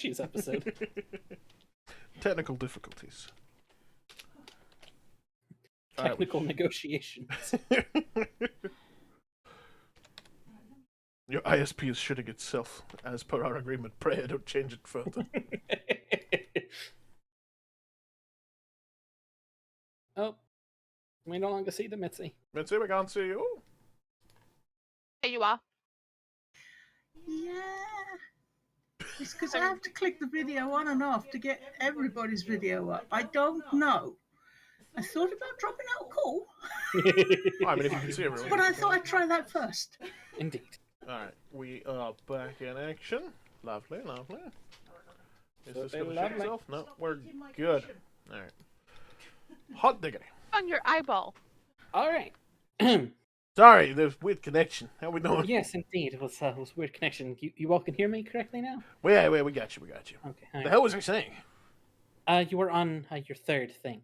Jeez, episode. Technical difficulties. Technical negotiations. Your ISP is shitting itself, as per our agreement. Pray I don't change it further. Oh, we no longer see the Mitzi. Mitzi, we can't see you. There you are. Yeah. It's because I have to click the video on and off to get everybody's video up. I don't know. I thought about dropping out a call, I mean, if you can see everyone. but I thought I'd try that first. Indeed. Alright, we are back in action. Lovely, lovely. Is this Lovely, gonna show lovely. itself? No, we're good. Alright. Hot diggity. On your eyeball. All right. Sorry, there's weird connection. How we doing? Yes, indeed. It was a weird connection. You all can hear me correctly now? Wait, we got you, we got you. Okay. The hell was I saying? You were on your third thing.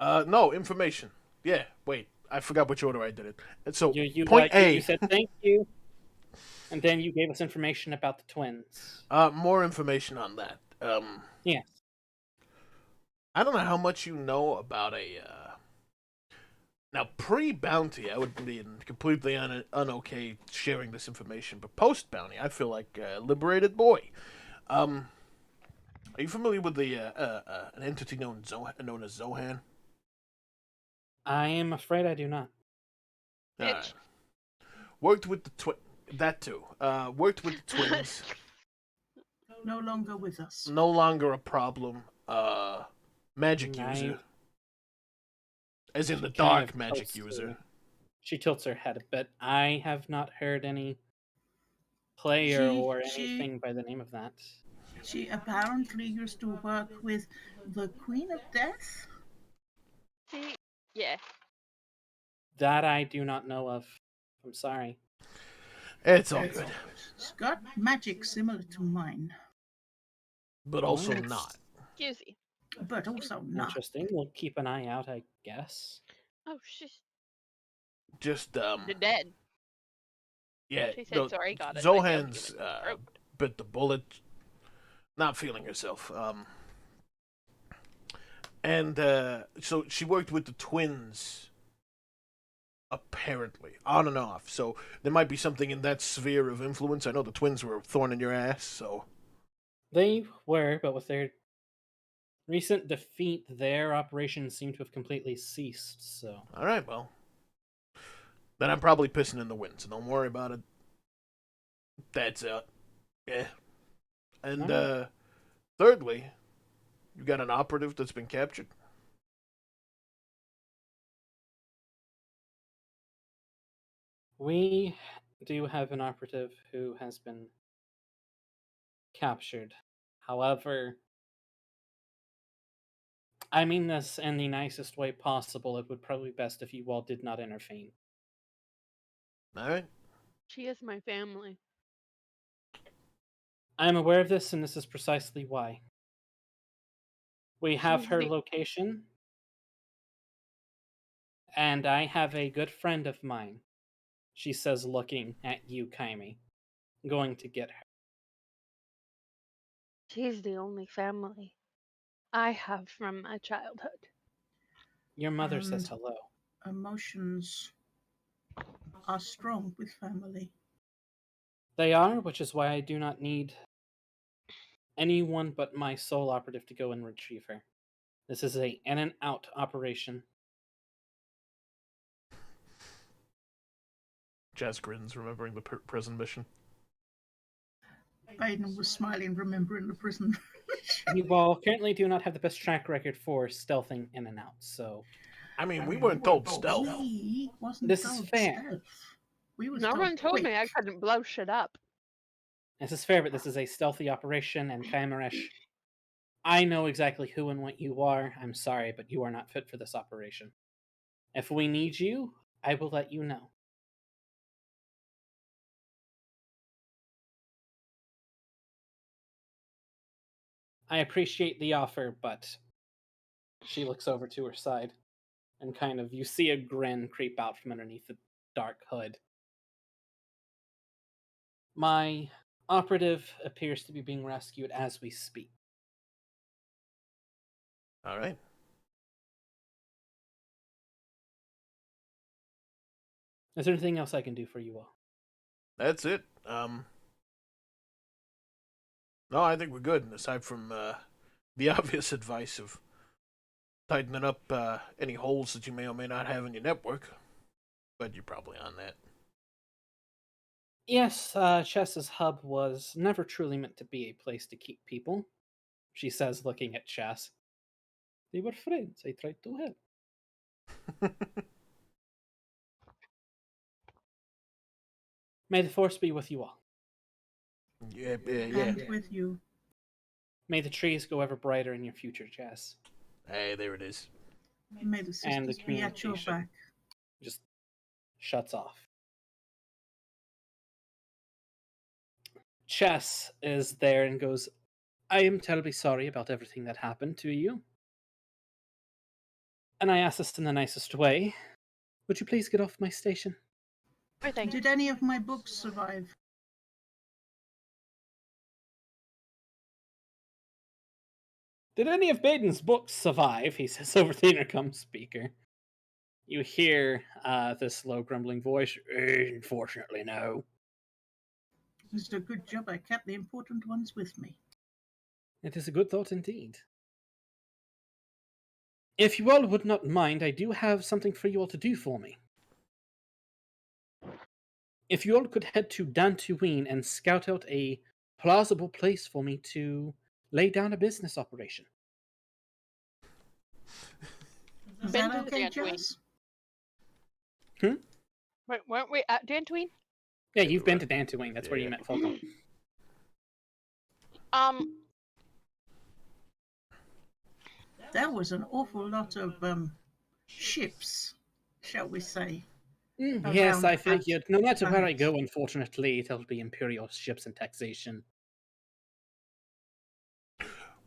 No, information. Yeah, wait. I forgot which order I did it. And so, You point A. You said thank you, and then you gave us information about the twins. More information on that. Yes. I don't know how much you know about Now, pre-bounty, I would be completely un-okay sharing this information, but post-bounty, I feel like a liberated boy. Are you familiar with an entity known as Zohan? I am afraid I do not. Bitch. Worked with the that too. Worked with the twins. No longer with us. No longer a problem. Magic Nice. user. As in the Kind dark of magic tilts user. her- She tilts her head a bit. I have not heard any player or anything by the name of that. She apparently used to work with the Queen of Death. See? Yeah. That I do not know of. I'm sorry. It's all good. She's got magic similar to mine, But also Nice. not. Excuse me. but also not. Interesting. We'll keep an eye out, I guess. Oh, she's Just, They're dead. yeah. She said sorry, got it. Zohan's, like, I was bit the bullet. Not feeling herself. And, so she worked with the twins. Apparently. On and off. So there might be something in that sphere of influence. I know the twins were a thorn in your ass, so. They were, but with their recent defeat, their operations seem to have completely ceased, so. Alright, well. Then I'm probably pissing in the wind, so don't worry about it. That's it. Yeah. And, Alright. thirdly, you got an operative that's been captured? We do have an operative who has been captured. However, I mean this in the nicest way possible. It would probably be best if you all did not intervene. Alright. She is my family. I'm aware of this, and this is precisely why. We have She's her the- location, and I have a good friend of mine, she says, looking at you, Kyme, going to get her. She's the only family I have from my childhood. Your mother says And- hello. Emotions are strong with family. They are, which is why I do not need anyone but my sole operative to go and retrieve her. This is a in and out operation. Jazz grins, remembering the prison mission. Baeden was smiling, remembering the prison. You all currently do not have the best track record for stealthing in and out, so I mean, we weren't told stealth. We wasn't This is told fair. stealth. We was No one told me I quick. couldn't blow shit up. this is fair, but this is a stealthy operation, and Kymeresh, I know exactly who and what you are. I'm sorry, but you are not fit for this operation. If we need you, I will let you know. I appreciate the offer, but she looks over to her side and kind of, you see a grin creep out from underneath the dark hood. My operative appears to be being rescued as we speak. All right. Is there anything else I can do for you all? That's it. No, I think we're good. Aside from the obvious advice of tightening up any holes that you may or may not have in your network, but you're probably on that. Yes, Chess's hub was never truly meant to be a place to keep people, she says, looking at Chess. They were friends. I tried to help. May the force be with you all. Yeah. And with you. May the trees go ever brighter in your future, Chess. Hey, there it is. May the And the sisters be at your communication back. just shuts off. Chess is there and goes, I am terribly sorry about everything that happened to you. And I ask this in the nicest way. Would you please get off my station? Everything. Did any of my books survive? Did any of Baeden's books survive? He says over the intercom speaker. You hear this low grumbling voice. Unfortunately, no. It's a good job I kept the important ones with me. It is a good thought indeed. If you all would not mind, I do have something for you all to do for me. If you all could head to Dantooine and scout out a plausible place for me to lay down a business operation. Is Been that to okay, Dantooine. Jess? Wait, weren't we at Dantooine? Yeah, you've been to Dantooine. That's where you met Fulton. There was an awful lot of ships, shall we say. Yes, around I that figured. No matter where I planet. go, unfortunately, it'll be Imperial ships and taxation.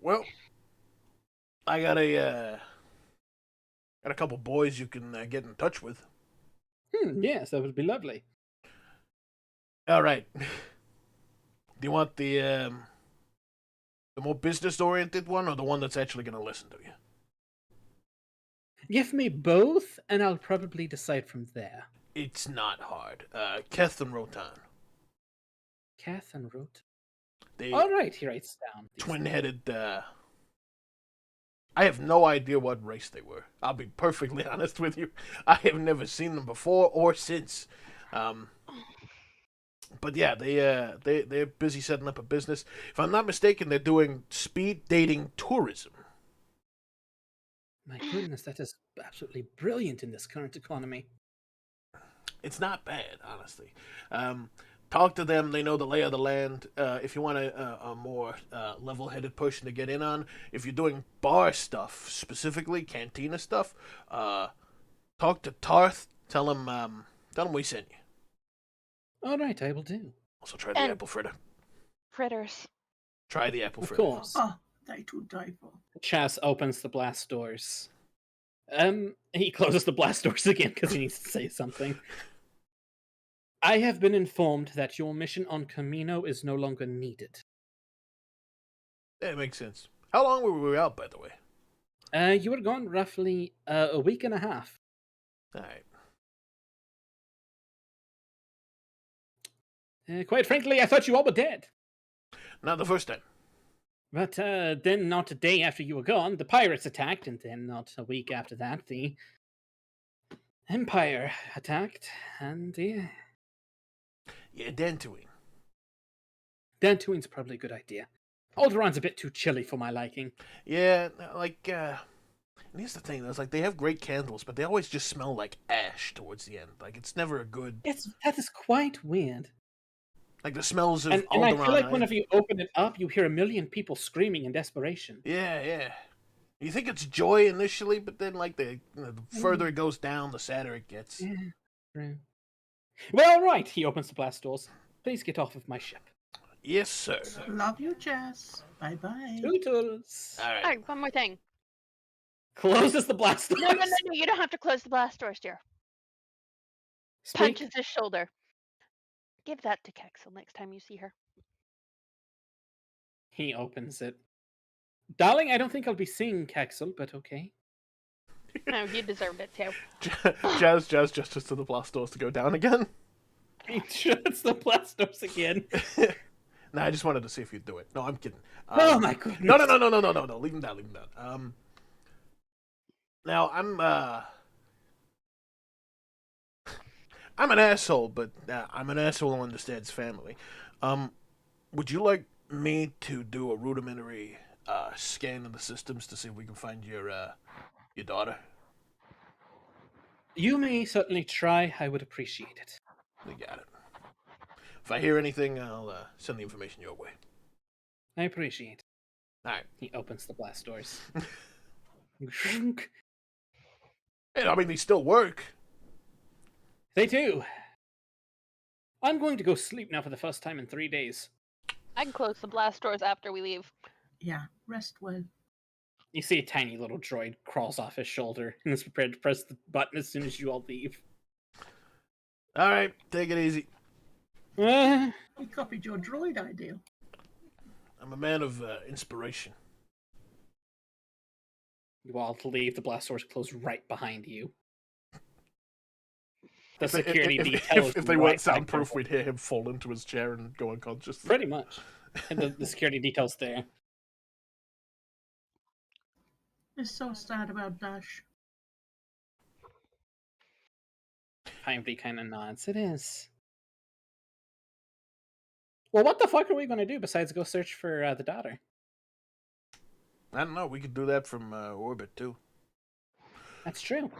Well, I got a couple boys you can get in touch with. Yes, that would be lovely. All right. Do you want the more business-oriented one, or the one that's actually going to listen to you? Give me both, and I'll probably decide from there. It's not hard. Keth and Rotan. Kath and Root. They All right, he writes down. these twin-headed. I have no idea what race they were. I'll be perfectly honest with you. I have never seen them before or since. But yeah, they're busy setting up a business. If I'm not mistaken, they're doing speed dating tourism. My goodness, that is absolutely brilliant in this current economy. It's not bad, honestly. Talk to them. They know the lay of the land. If you want a more level-headed person to get in on, if you're doing bar stuff, specifically cantina stuff, talk to Tarth. Tell him we sent you. All right, I will do. Also, try the And- apple fritter. Fritters. Try the apple Of fritter. course. Oh, they to die for. Chas opens the blast doors. He closes the blast doors again because he needs to say something. I have been informed that your mission on Camino is no longer needed. That makes sense. How long were we out, by the way? You were gone roughly a week and a half. All right. Quite frankly, I thought you all were dead. Not the first time. But then, not a day after you were gone, the pirates attacked, and then not a week after that, the Empire attacked, and yeah. Yeah, Dantooine. Dantooine's probably a good idea. Alderaa's a bit too chilly for my liking. Yeah, like, and here's the thing, though, like, they have great candles, but they always just smell like ash towards the end. Like, it's never a good... That is quite weird. Like, the smells of And Alderaan. I feel like whenever you open it up, you hear a million people screaming in desperation. Yeah. You think it's joy initially, but then, like, the further it goes down, the sadder it gets. Yeah, true. Well, all right, he opens the blast doors. Please get off of my ship. Yes, sir. Love you, Jess. Bye-bye. Toodles. All right. Alright, one more thing. Closes the blast doors. No, you don't have to close the blast doors, dear. Speak. Punches his shoulder. Give that to Kexel next time you see her. He opens it. Darling, I don't think I'll be seeing Caxel, but okay. No, you deserved it too. Jazz gestures to the blast doors to go down again. He shuts the blast doors again. No, I just wanted to see if you'd do it. No, I'm kidding. Oh my goodness. No. Leave him down. Now I'm an asshole, but I'm an asshole who understands family. Would you like me to do a rudimentary scan of the systems to see if we can find your daughter? You may certainly try. I would appreciate it. We got it. If I hear anything, I'll send the information your way. I appreciate it. All right. He opens the blast doors. Hey, I mean, they still work. They do. I'm going to go sleep now for the first time in 3 days. I can close the blast doors after we leave. Yeah, rest well. You see a tiny little droid crawls off his shoulder and is prepared to press the button as soon as you all leave. All right, take it easy. He copied your droid idea. I'm a man of inspiration. You all leave. The blast doors close right behind you. The If they- security if, detail. if they weren't soundproof, we'd hear him fall into his chair and go unconscious. Pretty much. And the security detail's there. It's so sad about Dash. 5D kind of nods. It is. Well, what the fuck are we going to do besides go search for the daughter? I don't know. We could do that from orbit too. That's true.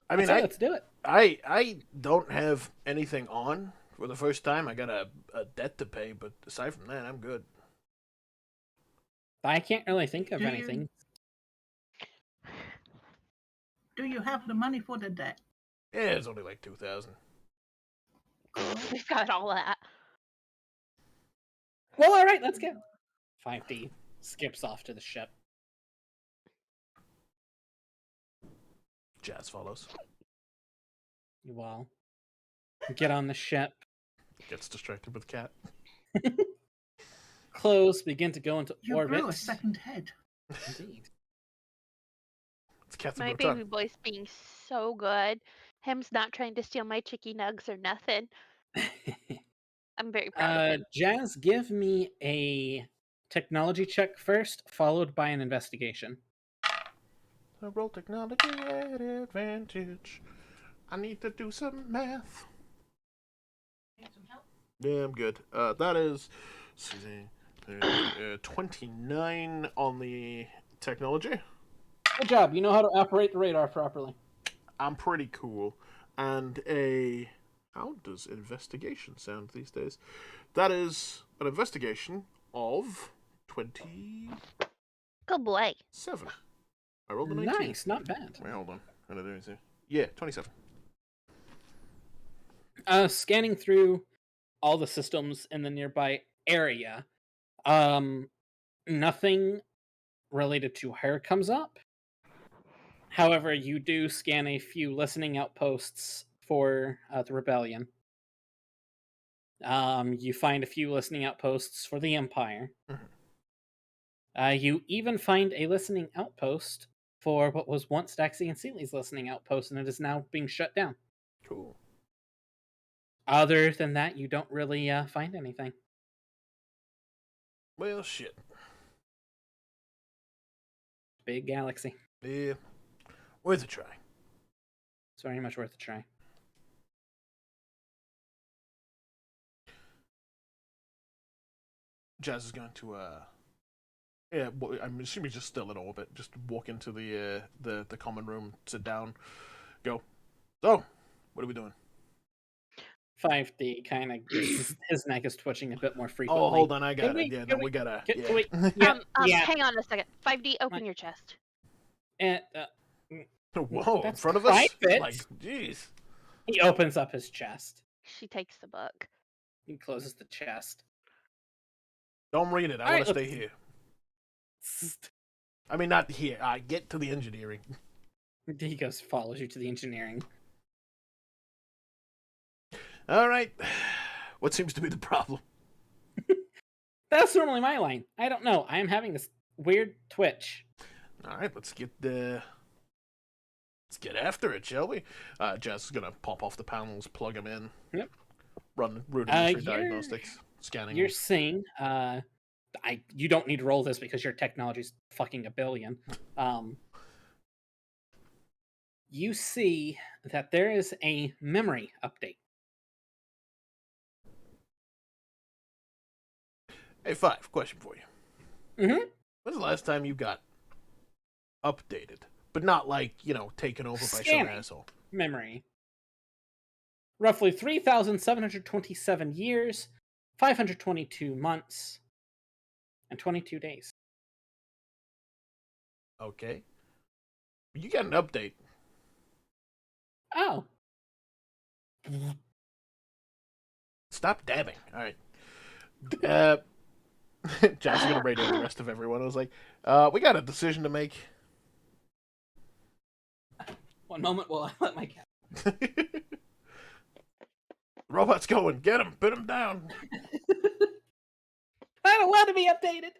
I mean, Let's do it. I don't have anything on for the first time. I got a debt to pay, but aside from that, I'm good. I can't really think of Do you- anything. Do you have the money for the debt? Yeah, it's only like 2,000. We've got all that. Well, all right, let's go. 5D skips off to the ship. Jazz follows. You all get on the ship. Gets distracted with cat. Close, begin to go into You orbit. grew a second head. Indeed. It's cat's My about baby time. voice being so good. Him's not trying to steal my chicky nugs or nothing. I'm very proud of him. Jazz, give me a technology check first, followed by an investigation. I roll technology at advantage. I need to do some math. Yeah, I'm good. That is 29 on the technology. Good job. You know how to operate the radar properly. I'm pretty cool. And how does investigation sound these days? That is an investigation of 27. Good boy. I rolled a 19. Nice, not bad. Wait, hold on. How did I do anything? Yeah, 27. Scanning through all the systems in the nearby area, nothing related to her comes up. However, you do scan a few listening outposts for the rebellion. You find a few listening outposts for the Empire. You even find a listening outpost for what was once Daxie and Seeley's listening outpost, and it is now being shut down. Cool. Other than that, you don't really find anything. Well, shit. Big galaxy. Yeah. Worth a try. It's very much worth a try. Jazz is going to yeah, I'm assuming just still in orbit. Just walk into the common room, sit down, go. So, what are we doing? 5D kind of his neck is twitching a bit more frequently. Oh, hold on, I got Can it. we- Yeah, can no, we gotta. Can Yeah. we- yeah, yeah. Hang on a second. 5D, open What? your chest. And, Whoa, in That's front of us? private. Like, jeez. he opens up his chest. She takes the book. He closes the chest. Don't read it. I All want to right, stay here. I mean, not here. I get to the engineering. He goes, follows you to the engineering. All right. What seems to be the problem? That's normally my line. I don't know. I am having this weird twitch. All right, let's get after it, shall we? Jess is gonna pop off the panels, plug them in, Yep. run rudimentary You're diagnostics, scanning. you're seeing. You don't need to roll this because your technology's fucking a billion. You see that there is a memory update. Hey, Five, question for you. Mm-hmm. When's the last time you got updated? But not like, taken over by some Scanning. asshole. Memory. Roughly 3,727 years, 522 months, and 22 days. Okay. You got an update. Oh. Stop dabbing. All right. Josh is gonna radio the rest of everyone. I was like, we got a decision to make. One moment while I let my cat. The robot's going. Get him. Put him down. I don't want to be updated.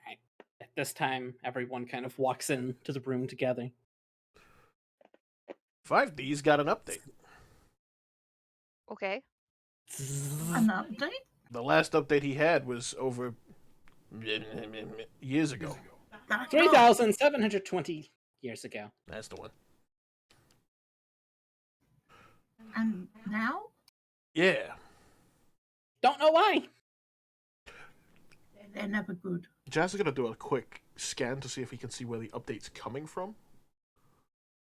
Right. At this time, everyone kind of walks into the room together. 5D's got an update. Okay. An update? The last update he had was over years ago. 3,720 years ago. That's the one. And now? Yeah. Don't know why. They're never good. Jazz is gonna do a quick scan to see if he can see where the update's coming from.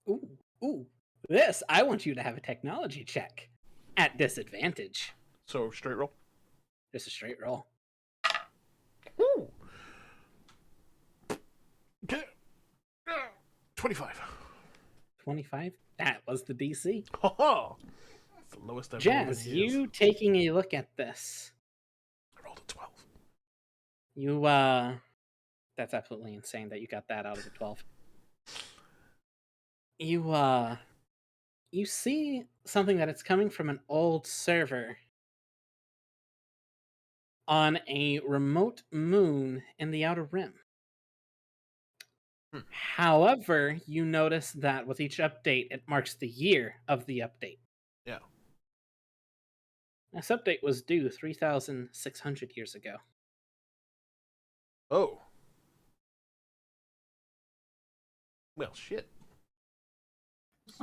Ooh. This, I want you to have a technology check. At disadvantage. So, straight roll. Just a straight roll. Ooh. Okay. 25. 25? That was the DC. Ha It's the lowest I've rolled Jazz, in years. you taking a look at this. I rolled a 12. You, that's absolutely insane that you got that out of the 12. You see something that it's coming from an old server on a remote moon in the Outer Rim. However, you notice that with each update, it marks the year of the update. Yeah. This update was due 3,600 years ago. Oh. Well, shit.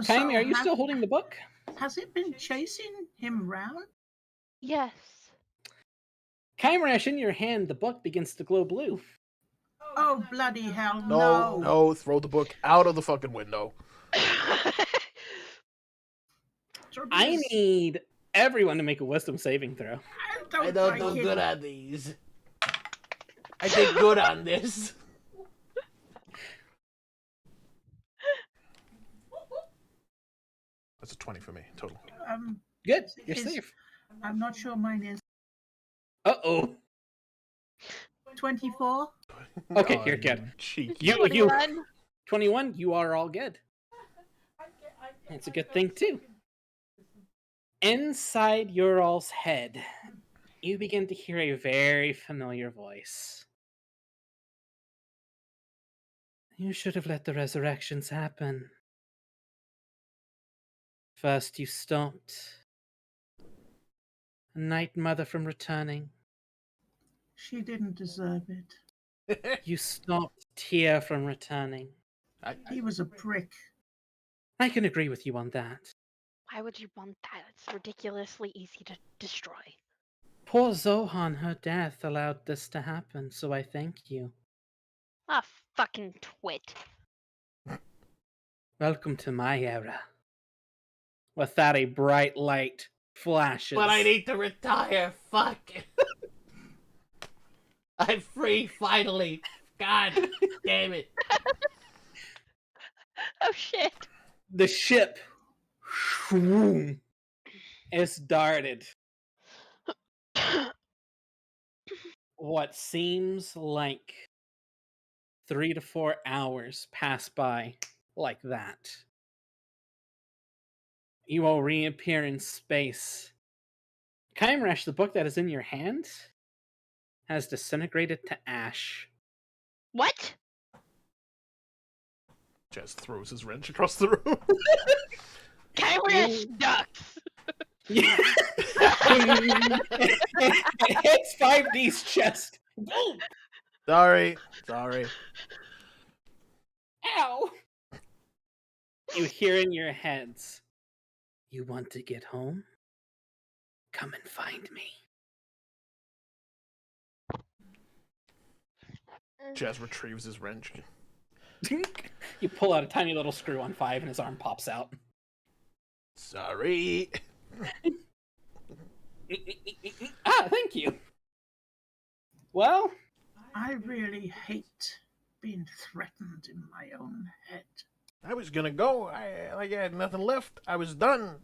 Kyme, are you still holding the book? Has it been chasing him around? Yes. Kymeresh, in your hand, the book begins to glow blue. Oh, bloody hell, No, no. no, throw the book out of the fucking window. I need everyone to make a wisdom saving throw. I don't do like good it. on these. I did good on this. That's a 20 for me, total. Good, you're Is- safe. I'm not sure mine is. Uh-oh. 24? Okay, Oh, you're good. Cheeky. You 21. 21, you are all good. That's a good thing, too. Inside your all's head, you begin to hear a very familiar voice. You should have let the resurrections happen. First, you stopped a Night Mother from returning. She didn't deserve it. You stopped Tyr from returning. He was a prick. I can agree with you on that. Why would you want that? It's ridiculously easy to destroy. Poor Zohan, her death allowed this to happen, so I thank you. Ah, fucking twit. Welcome to my era. With that, a bright light flashes. But I need to retire. Fuck. I'm free finally. God damn it. Oh shit. The ship is darted. What seems like 3 to 4 hours pass by like that. You will reappear in space Kymeresh, the book that is in your hand has disintegrated to ash. What? Jazz throws his wrench across the room. Kymeresh ducks. Yeah. It hits 5D's chest. Boom! Sorry. Ow! You hear in your heads, "You want to get home? Come and find me." Jazz retrieves his wrench. You pull out a tiny little screw on 5 and his arm pops out. Sorry. Thank you. Well, I really hate being threatened in my own head. I was gonna go. I had nothing left. I was done.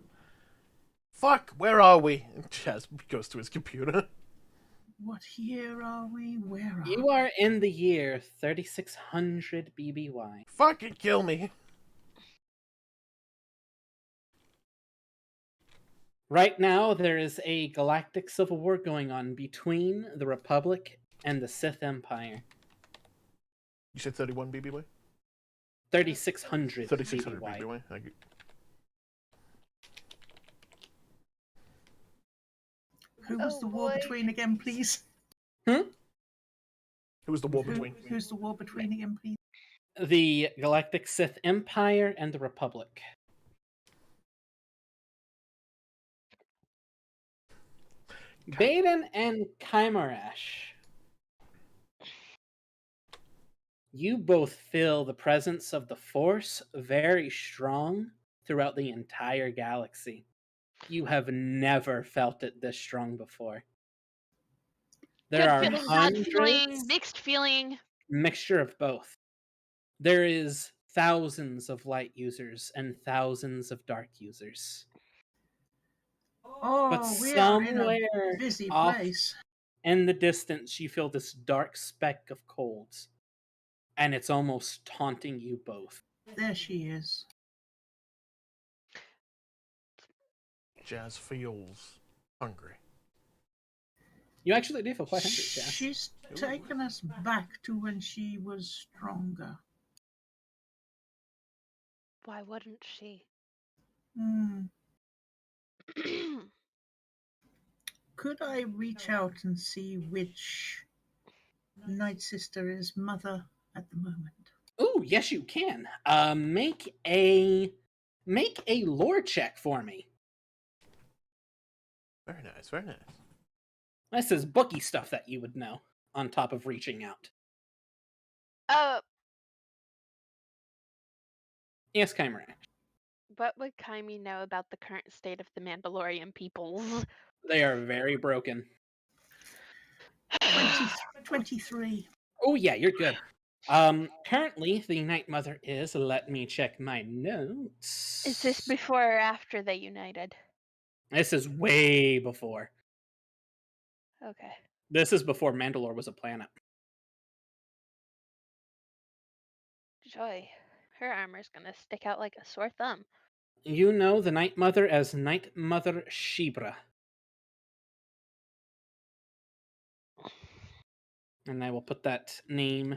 Fuck, where are we? Jazz goes to his computer. What year are we? Where are you we? are in the year 3600 BBY. Fucking kill me. Right now, there is a galactic civil war going on between the Republic and the Sith Empire. You said 31 BBY? 3600 3600 BBY. BBY. Thank you. Who was the war between again, please? Hmm? Who was the war between? Who's the war between again, please? The Galactic Sith Empire and the Republic. Baeden and Kymeresh. You both feel the presence of the Force very strong throughout the entire galaxy. You have never felt it this strong before. There Good are feeling, bad hundreds, feeling, mixed feeling. mixture of both. There is thousands of light users and thousands of dark users. But Oh, we are in a somewhere busy off place. in the distance, you feel this dark speck of cold, and it's almost taunting you both. There she is. Jazz feels hungry. You actually do feel quite hungry, Jazz. She's taken us back to when she was stronger. Why wouldn't she? Hmm. Could I reach out and see which Night Sister is mother at the moment? Oh, yes, you can. Make a lore check for me. Very nice, very nice. This is bookie stuff that you would know. On top of reaching out. Yes, Kymeresh. What would Kaimi know about the current state of the Mandalorian peoples? They are very broken. 23. Oh yeah, you're good. Currently the Night Mother is. Let me check my notes. Is this before or after they united? This is way before. Okay. This is before Mandalore was a planet. Joy, her armor's gonna stick out like a sore thumb. You know the Night Mother as Night Mother Shibra. And I will put that name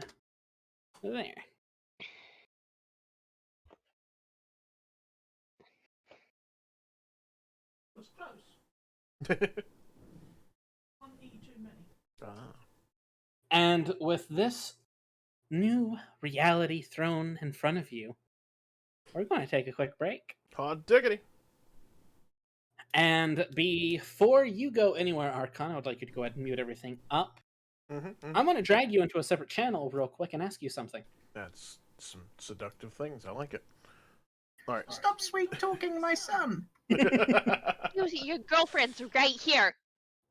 there. Was close. One E too many. And with this new reality thrown in front of you, we're going to take a quick break. Hot diggity. And before you go anywhere, Archon, I would like you to go ahead and mute everything up. I'm going to drag you into a separate channel real quick and ask you something. That's some seductive things. I like it. All right. Stop sweet talking my son. Susie, your girlfriend's right here.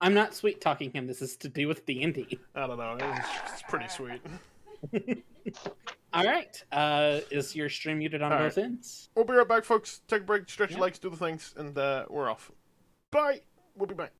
I'm not sweet talking him. This is to do with D&D. I don't know. It's pretty sweet. All right. Is your stream muted on both ends? We'll be right back, folks. Take a break, stretch your legs, do the things, and we're off. Bye. We'll be back.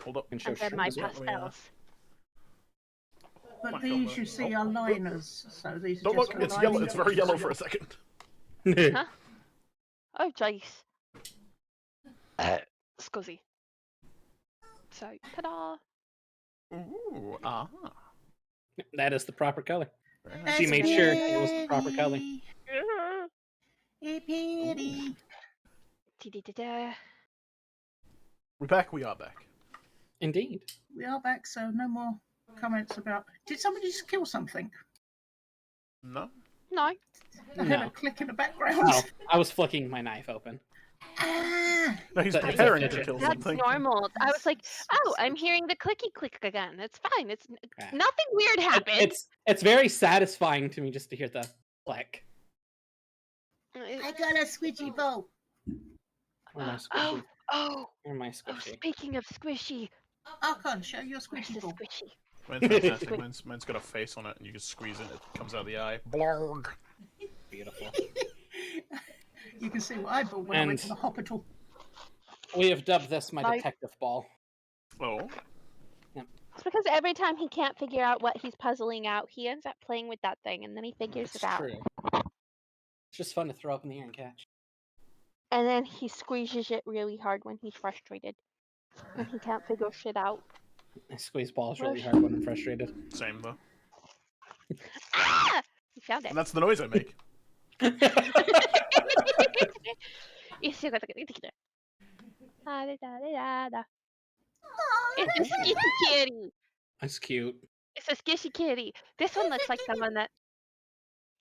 Hold up. Can show And then my shrooms. Yeah, let me, pastels. But Whack these on you the- see oh, are oh, liners, so these are Don't just look. for It's lining yellow. It's up very yellow for a pieces. second. Huh? Oh, jeez. Scuzzy. So, ta-da! Ooh, ah. That is the proper color. Very nice. She made sure it was the proper color. Hey, Petey. Da-da-da-da. We're back. We are back. Indeed. We are back, so no more comments about. Did somebody just kill something? No. No. I heard No. a click in the background. Oh, I was flicking my knife open. Ah! No, he's That- preparing that's to kill That's something. normal. I was like, oh, I'm hearing the clicky click again. It's fine. It's Ah. nothing weird happened. It's very satisfying to me just to hear the click. I got a squidgy ball. Where am I Oh, squishy? oh, Where am I oh, squishy? speaking of squishy, I can't show your where's squidgy the ball. squishy? Mine's fantastic. Mine's got a face on it, and you can squeeze it. It comes out of the eye. Blurg. Beautiful. You can see what I bought when I went to And- the hospital. We have dubbed this my Like- detective ball. Oh. It's because every time he can't figure out what he's puzzling out, he ends up playing with that thing, and then he figures It's it out. true. It's just fun to throw up in the air and catch. And then he squeezes it really hard when he's frustrated. When he can't figure shit out. I squeeze balls really hard when I'm frustrated. Same though. Ah! You found it. And that's the noise I make. It's a skishy kitty. That's cute. It's a skishy kitty. This one looks like someone that.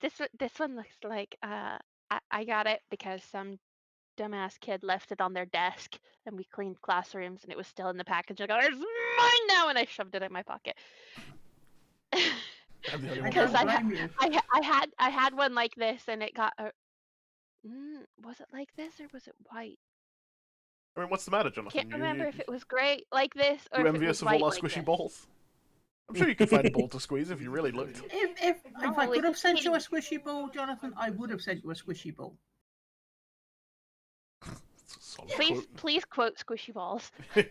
This one looks like I got it because some dumbass kid left it on their desk and we cleaned classrooms and it was still in the package. I go, it's mine now, and I shoved it in my pocket. I'm the only I one. Because don't I blame you. I had one like this and it got was it like this or was it white? I mean, what's the matter, Jonathan? Can't remember if it was gray like this or You if it envious was of all white our like squishy this. balls? I'm sure you could find a ball to squeeze if you really looked. If I No, could it's have sent you a kitty. squishy ball, Jonathan, I would have sent you a squishy ball. It's a solid Please quote squishy balls. quote.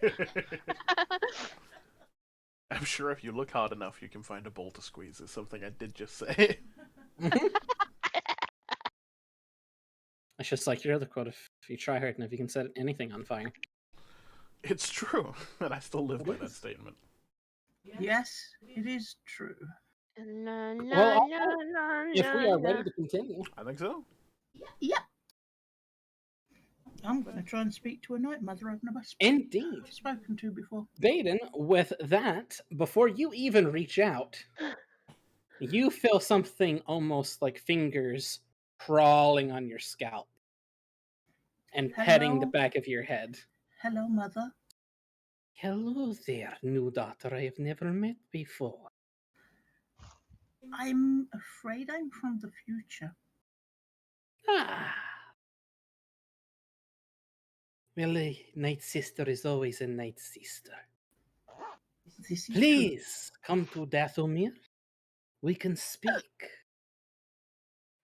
I'm sure if you look hard enough, you can find a ball to squeeze. Is something I did just say. It's just like your other quote: if you try hard enough, you can set anything on fire. It's true, and I still live by that statement. Yes, it is true. Na, na, Well, na, na, If we are na, ready na. to continue, I think so. Yep. I'm going to try and speak to a night mother I've never indeed, spoken to before. Baeden. With that, before you even reach out, you feel something almost like fingers crawling on your scalp and petting the Hello? back of your head. Hello, mother. Hello there, new daughter I have never met before. I'm afraid I'm from the future. Ah. Well, a night sister is always a night sister. This is Please come to Dathomir. We can speak.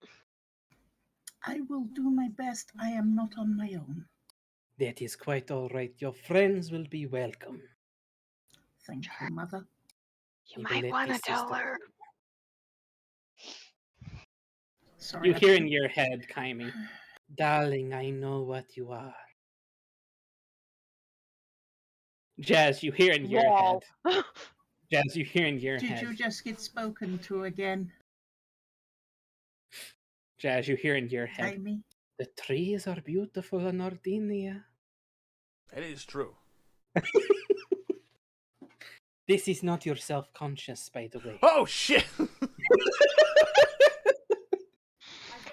true. I will do my best. I am not on my own. That is quite all right. Your friends will be welcome. Thank you, mother. You We will might let want to the tell sister her. know. Sorry. You I hear in didn't- your head, Kyme, darling, I know what you are. Jazz, you hear in your Wall. head. Jazz, you hear in your Did head. you just get spoken to again, Jazz, you hear in your head. Amy? The trees are beautiful in Ardinia. It is true. This is not your self-conscious, by the way. Oh shit!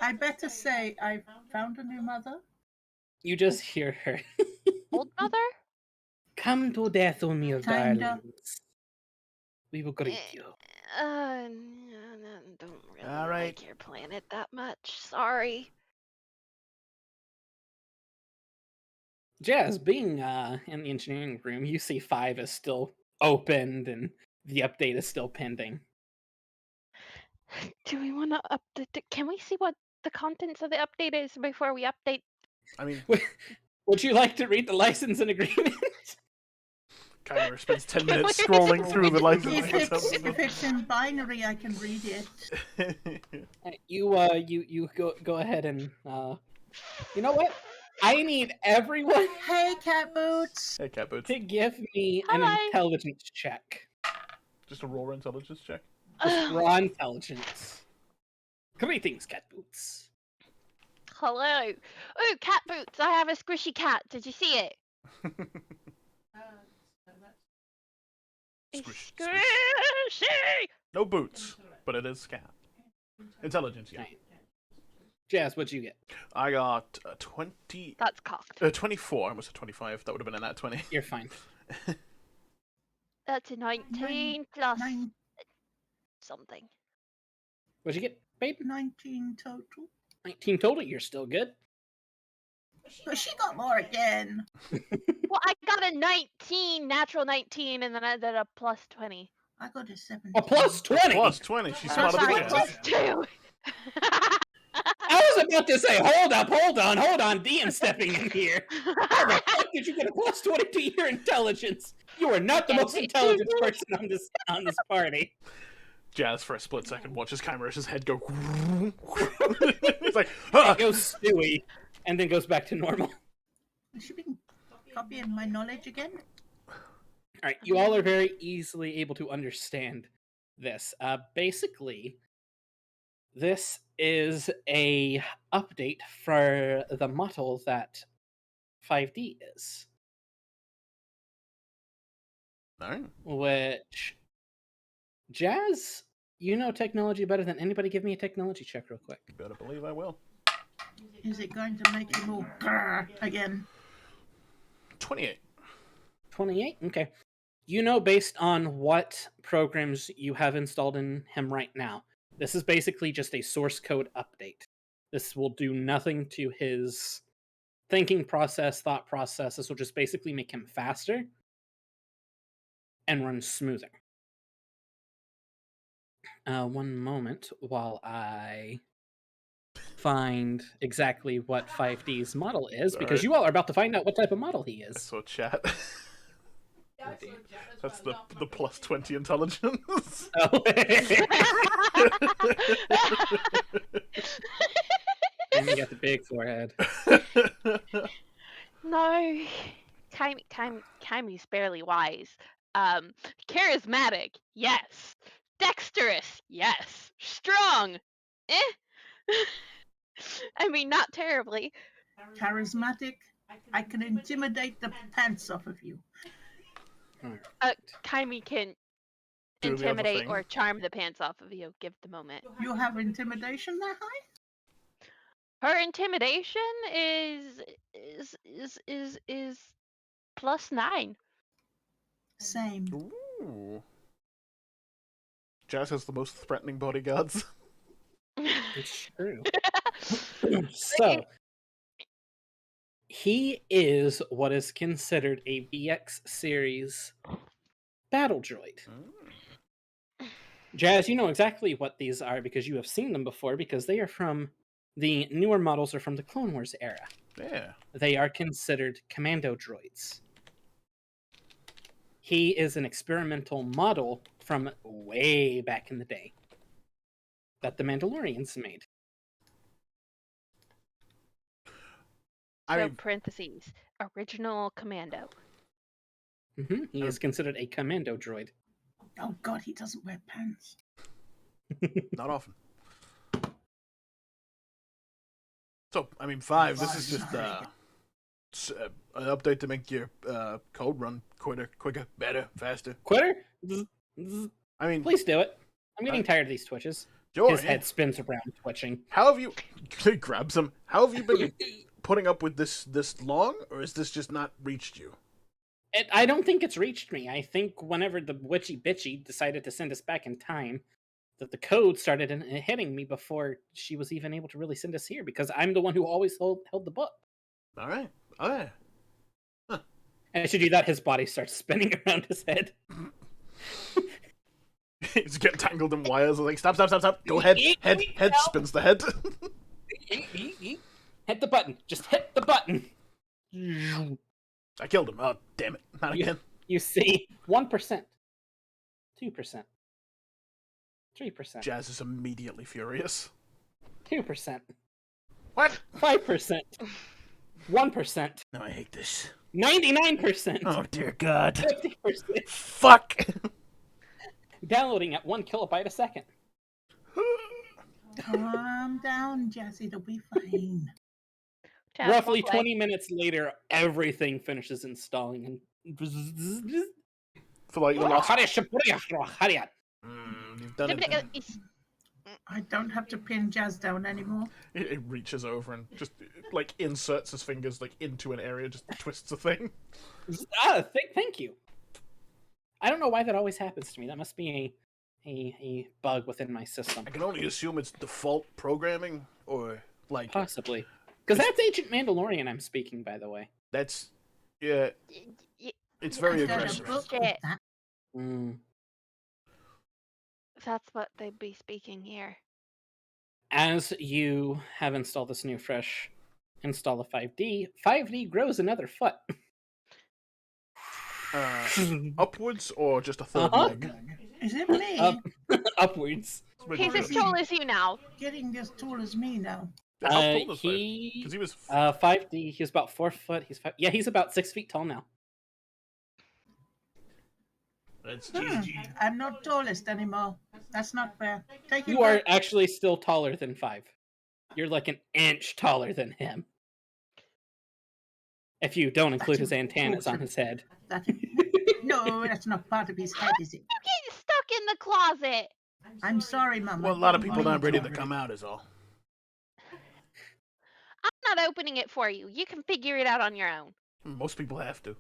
I better say I found a new mother. You just hear her. Old mother? Come to Dathomir, Kinda. darlings. We will greet you. No, don't really All right. like your planet that much. Sorry. Jazz, being in the engineering room, you see 5 is still opened and the update is still pending. Do we want to update it? Can we see what the contents of the update is before we update? I mean, Would you like to read the license and agreement? Kymeresh spends 10 minutes scrolling through the license details. If it's in binary, I can read it. You go ahead and you know what? I need everyone Hey, cat boots. Hey, cat boots. to give me an Hi. intelligence check. Just a raw intelligence check. Just raw intelligence. Greetings, cat boots. Hello. Oh, cat boots. I have a squishy cat. Did you see it? It's Squish, squishy. No boots, but it is cat. Intelligence, yeah. Right. Jazz, what'd you get? I got 20. That's cocked. 24. I almost said 25. That would have been a nat 20. You're fine. That's a 19 plus Nine, something. What'd you get, babe? 19 total. 19 total. You're still good. But she got more again. Well, I got a 19, natural 19, and then I did a plus 20. I got a 17. A plus 20. Plus 20. She's Oh, smarter than sorry, Jazz. Plus 2. I was about to say, hold on, DM stepping in here. How the fuck did you get a plus 20 to your intelligence? You are not the most intelligent person on this party. Jazz, for a split second, watches Kymeresh's head go. It's like, It goes stewy, and then goes back to normal. Has she been copying my knowledge again? All right, you all are very easily able to understand this. Basically, this is a update for the model that 5D is, Alright. which Jazz, you know technology better than anybody. Give me a technology check real quick. You better believe I will. Is it going to make him all grrr again? 28. 28? Okay. You know, based on what programs you have installed in him right now, this is basically just a source code update. This will do nothing to his thinking process, thought process. This will just basically make him faster and run smoother. One moment while I find exactly what 5D's model is, because Alright. you all are about to find out what type of model he I is. saw chat. That's the plus 20 intelligence. Oh. And you got the big forehead. No. Kami's barely wise. Charismatic, yes. Dexterous, yes. Strong, eh. I mean, not terribly. Charismatic. I can intimidate the pants off of you. Kaimi can Do the other intimidate thing. or charm the pants off of you. Give the moment. You have intimidation that high? Her intimidation is plus 9. Same. Ooh. Jazz has the most threatening bodyguards. It's true. So, he is what is considered a BX series battle droid. Jazz, you know exactly what these are because you have seen them before, because they are from the newer models, are from the Clone Wars era. Yeah. They are considered commando droids. He is an experimental model from way back in the day that the Mandalorians made. I So mean, parentheses, original commando. He is considered a commando droid. Oh god, he doesn't wear pants. not often. So, I mean, 5. This is just an update to make your code run quicker, better, faster. Quitter? Zzz, zzz. I mean, Please do it. I'm getting tired of these twitches. sure, His yeah. head spins around, twitching. How have you grabs him? How have you been putting up with this long, or has this just not reached you? I don't think it's reached me. I think whenever the witchy bitchy decided to send us back in time, that the code started hitting me before she was even able to really send us here, because I'm the one who always held the book. All right. Okay. And as you do that, his body starts spinning around his head. He's getting tangled in wires. I'm like, stop. Go ahead. Head spins the head. Hit the button. Just hit the button. I killed him. Oh, damn it. Not again. You see 1%, 2%, 3%, Jazz is immediately furious. 2%, What? 5%, 1%, No, I hate this. 99%, Oh dear God. 50%. Fuck. Downloading at 1 kilobyte a second. Calm down, Jazzy. It'll be fine. Jazz, Roughly walk away. 20 minutes later, everything finishes installing and For like the last. You've done it. I don't have to pin Jazz down anymore. It reaches over and just like inserts his fingers like into an area, just twists a thing. Thank you. I don't know why that always happens to me. That must be a bug within my system. I can only assume it's default programming, or like Possibly. Because that's Agent Mandalorian I'm speaking, by the way. that's yeah. It's very I've got a aggressive. book Shit. with that. Mm. That's what they'd be speaking here. As you have installed this new fresh install of 5D, 5D grows another foot. Upwards or just a third Uh-huh. leg? Is it me? Upwards. He's as tall as you now. Getting as tall as me now. How tall is He 'Cause he was 5D. He's about 4 foot. He's about 6 feet tall now. that's I'm not tallest anymore. That's not fair. Take it You are back. actually still taller than 5. You're like an inch taller than him. If you don't include his antennas on his head. That, no, that's not part of his head, is it? You get stuck in the closet. I'm sorry, Mum. well, a lot of people aren't ready to come out, is all. I'm not opening it for you. You can figure it out on your own. Most people have to.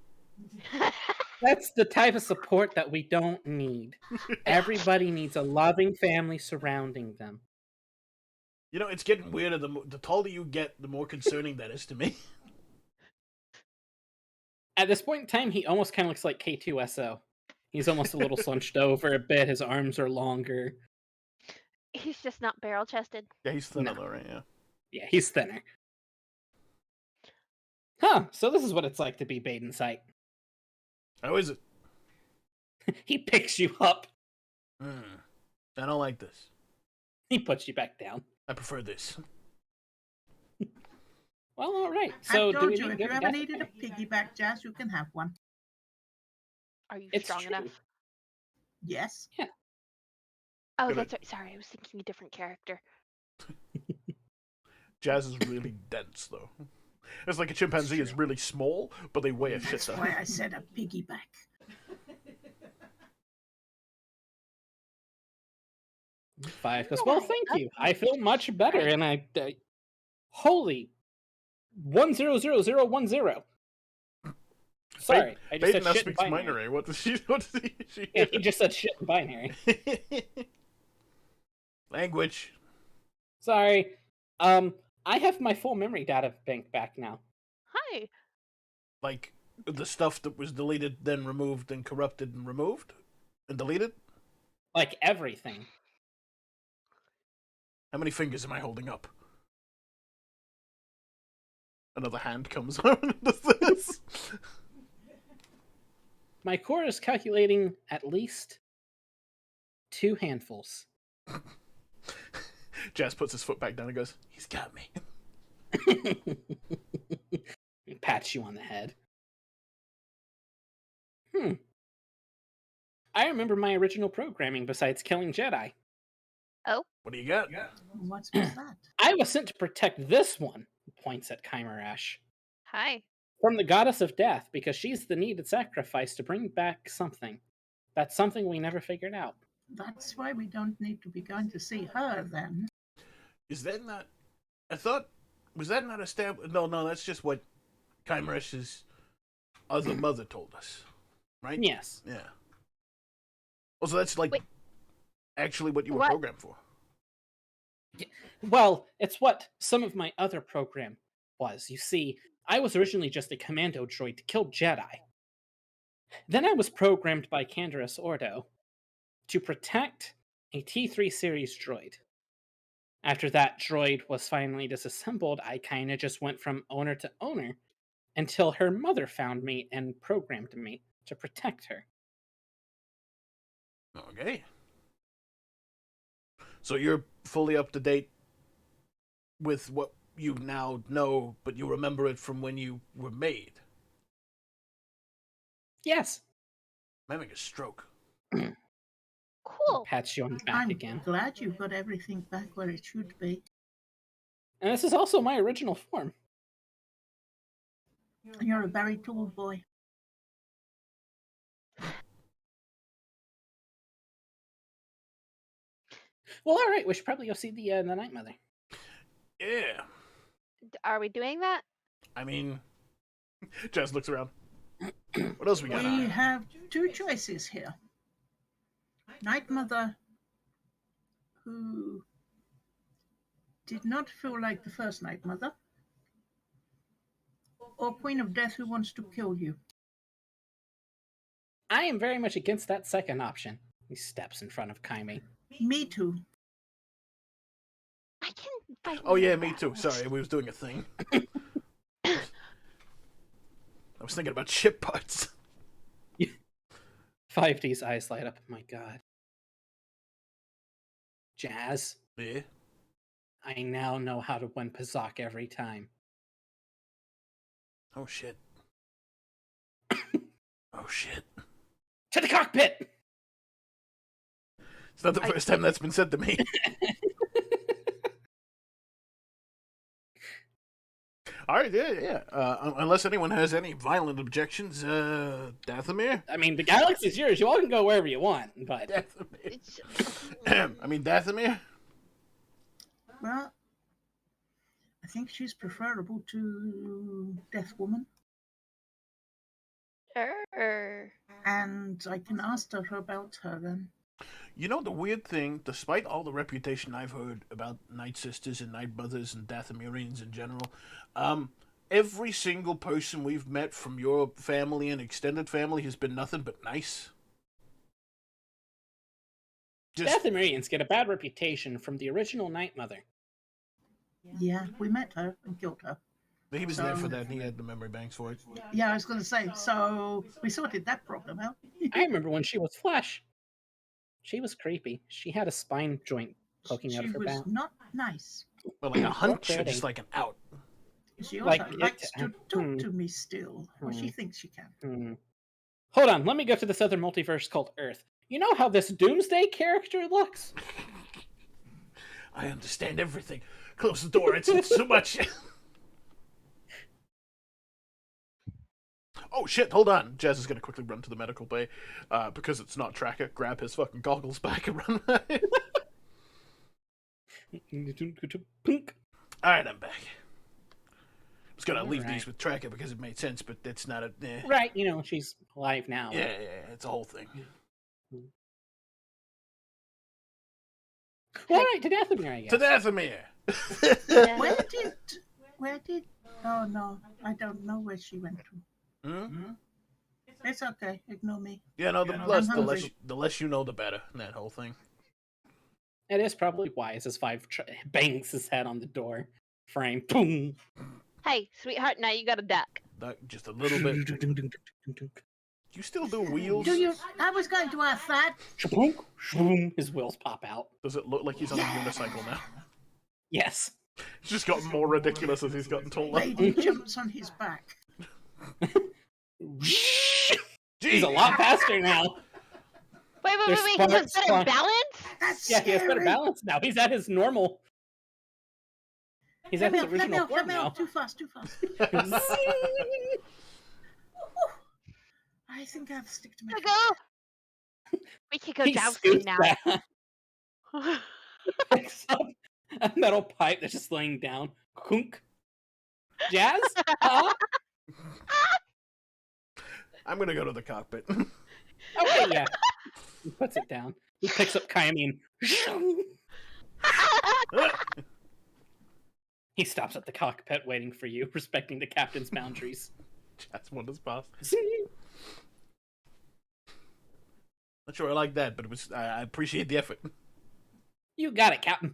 That's the type of support that we don't need. Everybody needs a loving family surrounding them. You know, it's getting weirder. The taller you get, the more concerning that is to me. At this point in time, he almost kind of looks like K2SO. He's almost a little slunched over a bit. His arms are longer. He's just not barrel chested. Yeah, he's thinner No. though, right? Yeah. Yeah, he's thinner. Huh, so this is what it's like to be Baeden sight. How is it? He picks you up. I don't like this. He puts you back down. I prefer this. Well, all right. So, I do told we you, need if to you go ever to needed a piggyback, Jazz, you can have one. Are you It's strong true. enough? Yes. Oh, Good. that's right. Sorry, I was thinking a different character. Jazz is really dense though. It's like a chimpanzee is really small, but they weigh a shit That's ton. why I said a piggyback. Five goes, well, thank you. I feel much better, and holy 100010. Sorry, I just Baeden said now shit in speaks binary. binary. What does she? What does she? Yeah, he just said shit in binary. Language. Sorry. I have my full memory data bank back now. Hi. Like the stuff that was deleted, then removed, and corrupted, and removed, and deleted. Like everything. How many fingers am I holding up? Another hand comes out and does this. My core is calculating at least 2 handfuls. Jazz puts his foot back down and goes, "He's got me." Pats you on the head. I remember my original programming besides killing Jedi. What do you got? What's with that? I was sent to protect this one, points at Kymeresh, Hi. from the goddess of death because she's the needed sacrifice to bring back something. That's something we never figured out. That's why we don't need to be going to see her then. Is that not? I thought was that not established? No, that's just what Kymeresh's other mother told us, right? Yes. Yeah. Well, so that's like Wait. actually what you were What? programmed for. Well, it's what some of my other program was. You see, I was originally just a commando droid to kill Jedi. Then I was programmed by Canderous Ordo to protect a T3 series droid. After that droid was finally disassembled, I kinda just went from owner to owner until her mother found me and programmed me to protect her. Okay. So you're fully up to date with what you now know, but you remember it from when you were made. Yes. I'm having a stroke. Cool. Pats you on the back I'm again. glad you've got everything back where it should be. And this is also my original form. You're a very tall boy. Well, all right. We should probably go see the Night Mother. Yeah. Are we doing that? I mean, Jazz looks around. What else we got We on? have two choices here. Night Mother, who did not feel like the first Night Mother, or Queen of Death, who wants to kill you. I am very much against that second option. He steps in front of Kyme. Me too. I can fight. Oh in yeah, the me too. battles. Sorry, we was doing a thing. I was thinking about ship parts. 5D's eyes light up. My God. Jazz, Yeah. I now know how to win Pazak every time. Oh shit. Oh shit. To the cockpit! It's not the first time that's been said to me. All right, yeah. Unless anyone has any violent objections, Dathomir? I mean, the galaxy's yours. You all can go wherever you want, but Dathomir. It's, I mean, Dathomir? Well, I think she's preferable to Death Woman, and I can ask her about her then. You know the weird thing, despite all the reputation I've heard about Night Sisters and Night Brothers and Dathomirians in general, every single person we've met from your family and extended family has been nothing but nice. Dathomirians get a bad reputation from the original Night Mother. Yeah, we met her and killed her. He was there for that, and he had the memory banks for it. Yeah, I was going to say, so we sorted that problem out. I remember when she was flesh. She was creepy. She had a spine joint poking out She of her was back. not nice. But like a hunch or Pretty. just like an out. She also Like, likes to talk hmm. to me still, or she Hmm. thinks she can. Hold on, let me go to this other multiverse called Earth. You know how this Doomsday character looks? I understand everything. Close the door, it's too much. Oh shit, hold on. Jazz is gonna quickly run to the medical bay, because it's not Tracker, grab his fucking goggles back and run away. Alright, I'm back. I was gonna leave these with Tracker because it made sense, but it's not a... Right, you know, she's alive now. Yeah, it's a whole thing. Well, all right, to Dathomir, I guess. To Dathomir! Where did, oh no, I don't know where she went to. It's okay, ignore me. Yeah, no, the less you know, the better, that whole thing. It is probably wise as bangs his head on the door frame. Boom! hey, sweetheart, now you got a duck. Just a little bit. You still do wheels? Do you? I was going to ask that. His wheels pop out. Does it look like he's on a unicycle now? Yes. It's just gotten more ridiculous as he's gotten taller. Lady jumps on his back. He's a lot faster now. Wait, There's he has better sparks. balance? That's Yeah, he has better scary. balance now. He's at his normal. He's at his original form now. Too fast. I think I have to stick to my. Go. We could go He jousting scoots now. back. Picks up a metal pipe that's just laying down. Kunk. Jazz? Huh? I'm gonna go to the cockpit. Okay, yeah. He puts it down. He picks up Kyamine. He stops at the cockpit waiting for you, respecting the captain's boundaries. That's one as boss. Not sure I like that, but it was. I appreciate the effort. You got it, Captain.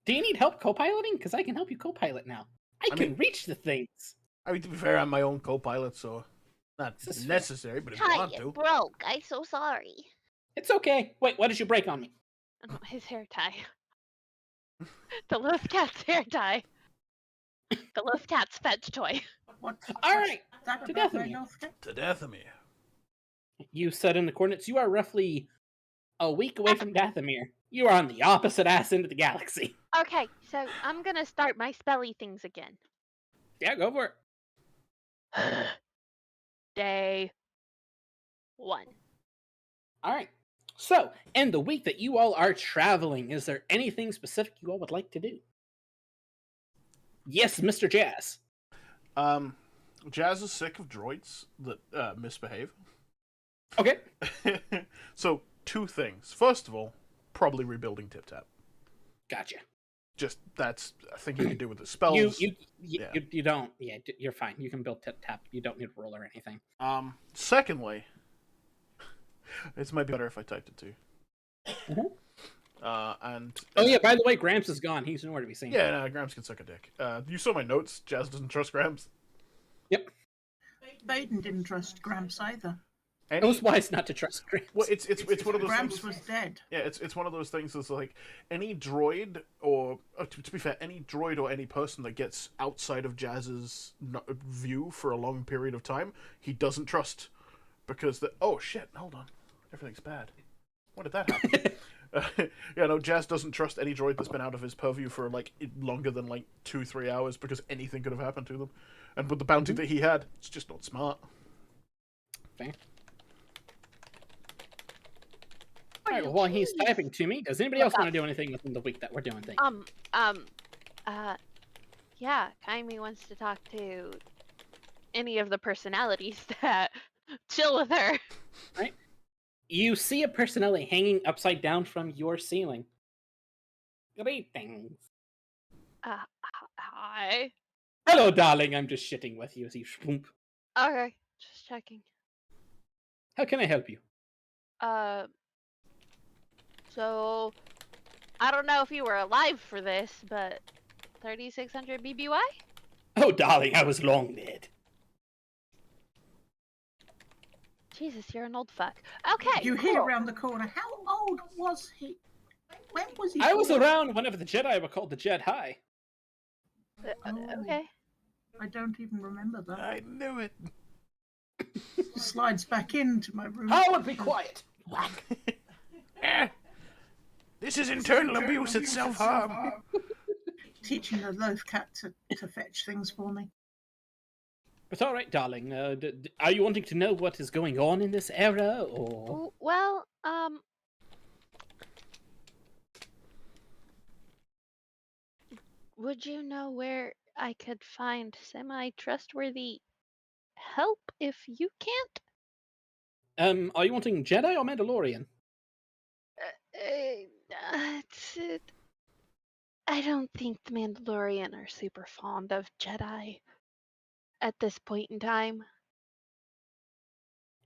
Do you need help co-piloting? Because I can help you co-pilot now. I can mean- reach the things. I mean, to be fair, I'm my own co-pilot, so Not This is necessary, but if you Hi, want it to. broke. I'm so sorry. It's okay. Wait, what did you break on me? Oh, his hair tie. The little cat's hair tie. The little cat's fetch toy. What's All right, that to about my Dathomir. love cat? To Dathomir. You set in the coordinates. You are roughly a week away from Dathomir. You are on the opposite ass end of the galaxy. Okay, so I'm gonna start my spelly things again. Yeah, go for it. Day 1. All right. So, in the week that you all are traveling, is there anything specific you all would like to do? Yes, Mr. Jazz. Jazz is sick of droids that misbehave. Okay. So, 2 things. First of all, probably rebuilding Tip Tap. Gotcha. Just that's a thing you can do with the spells. You don't. Yeah, you're fine. You can build tip tap. You don't need a roll or anything. Secondly, this might be better if I typed it too. And Oh yeah, by the way, Gramps is gone. He's nowhere to be seen. yeah, no, Gramps can suck a dick. You saw my notes. Jazz doesn't trust Gramps. Yep. Baeden didn't trust Gramps either. It was wise not to trust Gramps. Well, it's one of those Gramps things. was dead. Yeah, it's one of those things that's like any droid or to be fair, any droid or any person that gets outside of Jazz's view for a long period of time, he doesn't trust because oh shit, hold on, everything's bad. When did that happen? Yeah, no, Jazz doesn't trust any droid that's been out of his purview for like longer than like 2-3 hours because anything could have happened to them, and with the bounty that he had, it's just not smart. Fair. Alright, well, while he's typing to me, does anybody else want to do anything within the week that we're doing things? Yeah, Kyme wants to talk to any of the personalities that chill with her. Right? You see a personality hanging upside down from your ceiling. Greetings. Hi. Hello, darling. I'm just shitting with you as you swoop. Okay, just checking. How can I help you? So, I don't know if you were alive for this, but 3600 BBY? Oh, darling, I was long dead. Jesus, you're an old fuck. Okay, You cool. hear around the corner. How old was he? When was he? I was born? around whenever the Jedi were called the Jedi. Okay. I don't even remember that. I knew it. Slides back into my room. I would be quiet. This is internal abuse. It's self-harm. Teaching the loaf cat to fetch things for me. But all right, darling. Are you wanting to know what is going on in this era, or? Well, would you know where I could find semi-trustworthy help if you can't? Are you wanting Jedi or Mandalorian? I don't think the Mandalorian are super fond of Jedi at this point in time.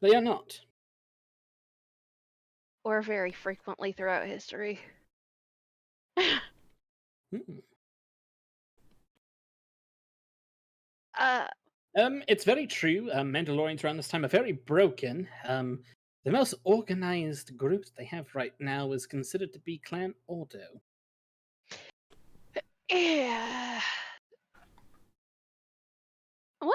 They are not. Or very frequently throughout history. Hmm. It's very true. Mandalorians around this time are very broken. The most organized group they have right now is considered to be Clan Ordo. Yeah. Well,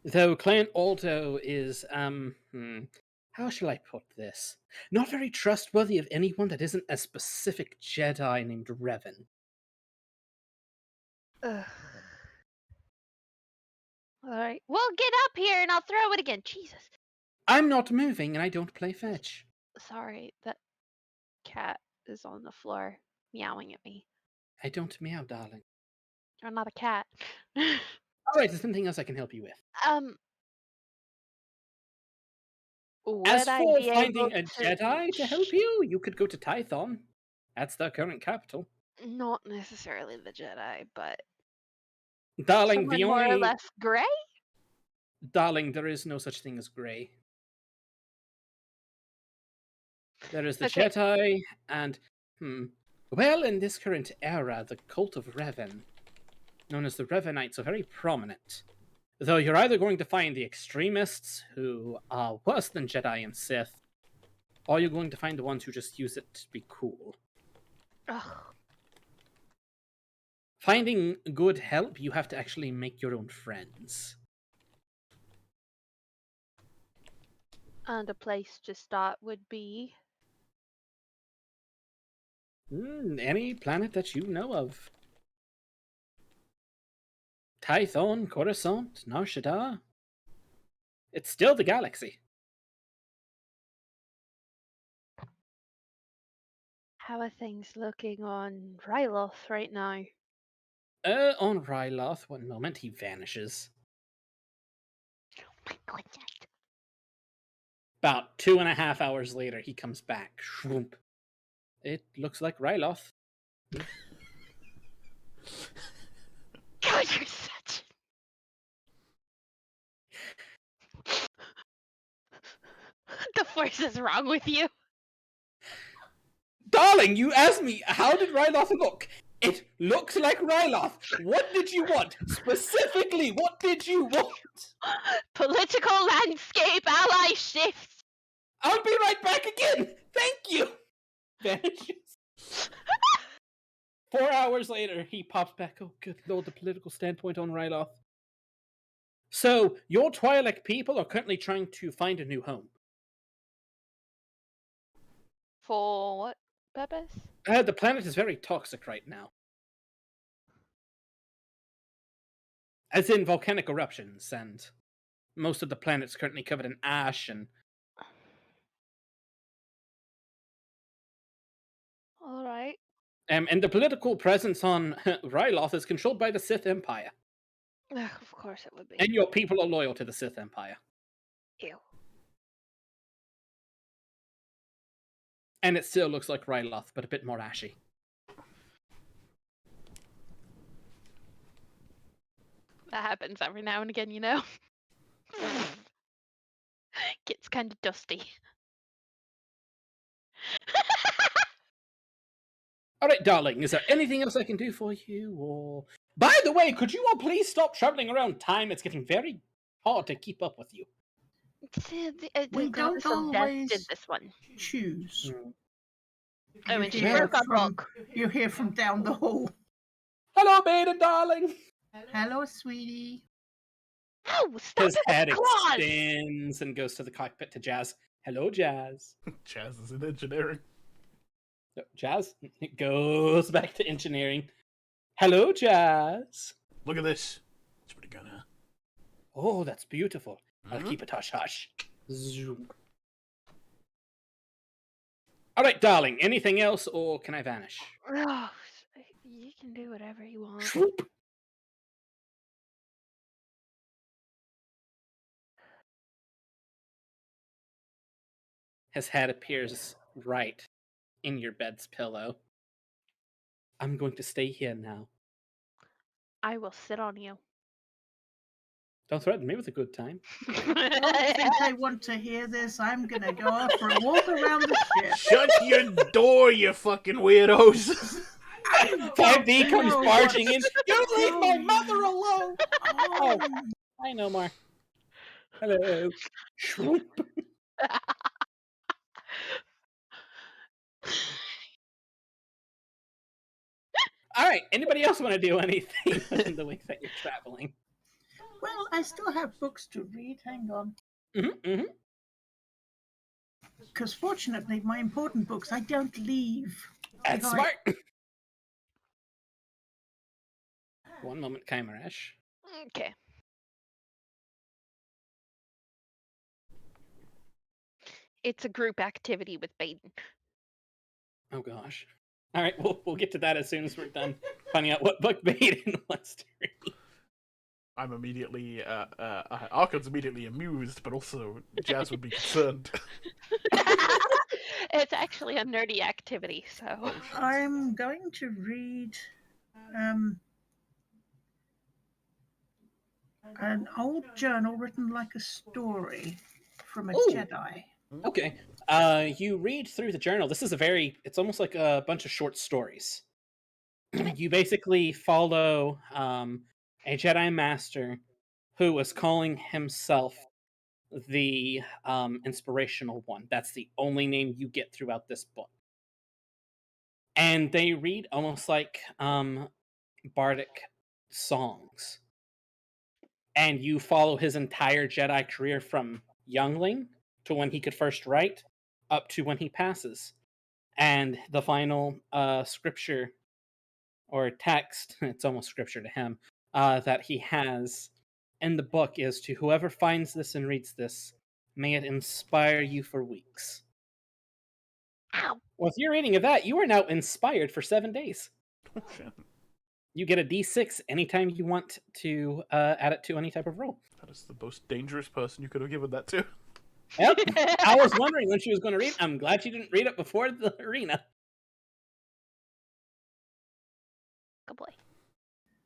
Though Clan Ordo is, how shall I put this? Not very trustworthy of anyone that isn't a specific Jedi named Revan. ugh. Alright. Well, get up here and I'll throw it again. Jesus. I'm not moving and I don't play fetch. Sorry, that cat is on the floor meowing at me. I don't meow, darling. I'm not a cat. Alright, is there anything else I can help you with? As Would I for be finding able a Jedi to help you, you could go to Tython. That's the current capital. Not necessarily the Jedi, but Darling, someone the more or only... less gray? Darling, there is no such thing as grey. There is the Okay. Jedi, and, well, in this current era, the cult of Revan. known as the Revenites, are very prominent. Though you're either going to find the extremists, who are worse than Jedi and Sith, or you're going to find the ones who just use it to be cool. Ugh. Finding good help, you have to actually make your own friends. And a place to start would be... Any planet that you know of. Tython, Coruscant, Nar Shaddaa. It's still the galaxy. How are things looking on Ryloth right now? On Ryloth, one moment, he vanishes. Oh my goodness. About 2.5 hours later, he comes back. Shroomp. It looks like Ryloth. God, you're such... The force is wrong with you. Darling, you asked me, how did Ryloth look? It looks like Ryloth. What did you want? Specifically, what did you want? Political landscape ally shifts. I'll be right back again. Thank you. Vanishes. 4 hours later, he pops back. Oh, good lord, the political standpoint on Ryloth. So, your Twi'lek people are currently trying to find a new home. For what purpose? The planet is very toxic right now. As in volcanic eruptions, and most of the planet's currently covered in ash and... Alright. And the political presence on Ryloth is controlled by the Sith Empire. Of course it would be. And your people are loyal to the Sith Empire. Ew. And it still looks like Ryloth, but a bit more ashy. That happens every now and again, you know? Gets kind of dusty. Alright, darling, is there anything else I can do for you, or... By the way, could you all please stop traveling around time? It's getting very hard to keep up with you. The We Goddess don't of Death always did this one. choose. I mean, she hear broke a from- book. You hear from down the hall. Hello, Baeden, darling! Hello, sweetie. Oh, stop His it with head the claws! extends and goes to the cockpit to Jazz. Hello, Jazz. Chaz is in engineering. No, Jazz goes back to engineering. Hello, Jazz. Look at this. It's pretty good, huh? Oh, that's beautiful. I'll Mhm. keep it hush-hush. Zoom. All right, darling. Anything else, or can I vanish? Oh, you can do whatever you want. Shroop. His head appears right in your bed's pillow. I'm going to stay here now. I will sit on you. Don't threaten me with a good time. I don't think I want to hear this. I'm gonna go out for a walk around the ship. Shut your door, you fucking weirdos! 5D comes No. barging in. You leave my mother alone! Oh, Hi, Nomar. Hello. Shroop. All right. Anybody else want to do anything in the week that you're traveling? well, I still have books to read. Hang on. Mm-hmm. Because fortunately, my important books, I don't leave. That's Right. smart. One moment, Kymeresh. Okay. It's a group activity with Baeden. Oh gosh. All right, we'll get to that as soon as we're done finding out what book Baeden wants to read. I'm immediately, Archon's immediately amused, but also Jazz would be concerned. It's actually a nerdy activity, so. I'm going to read an old journal written like a story from a Ooh. Jedi. Okay. You read through the journal. This is it's almost like a bunch of short stories. you basically follow a Jedi Master who was calling himself the inspirational one. That's the only name you get throughout this book. And they read almost like bardic songs. And you follow his entire Jedi career from youngling to when he could first write up to when he passes. And the final scripture or text, it's almost scripture to him, that he has in the book is to whoever finds this and reads this, may it inspire you for weeks. Ow. With your reading of that, you are now inspired for 7 days. Oh, shit. You get a d6 anytime you want to add it to any type of roll. That is the most dangerous person you could have given that to. Yep. I was wondering when she was going to read. I'm glad she didn't read it before the arena. Good boy.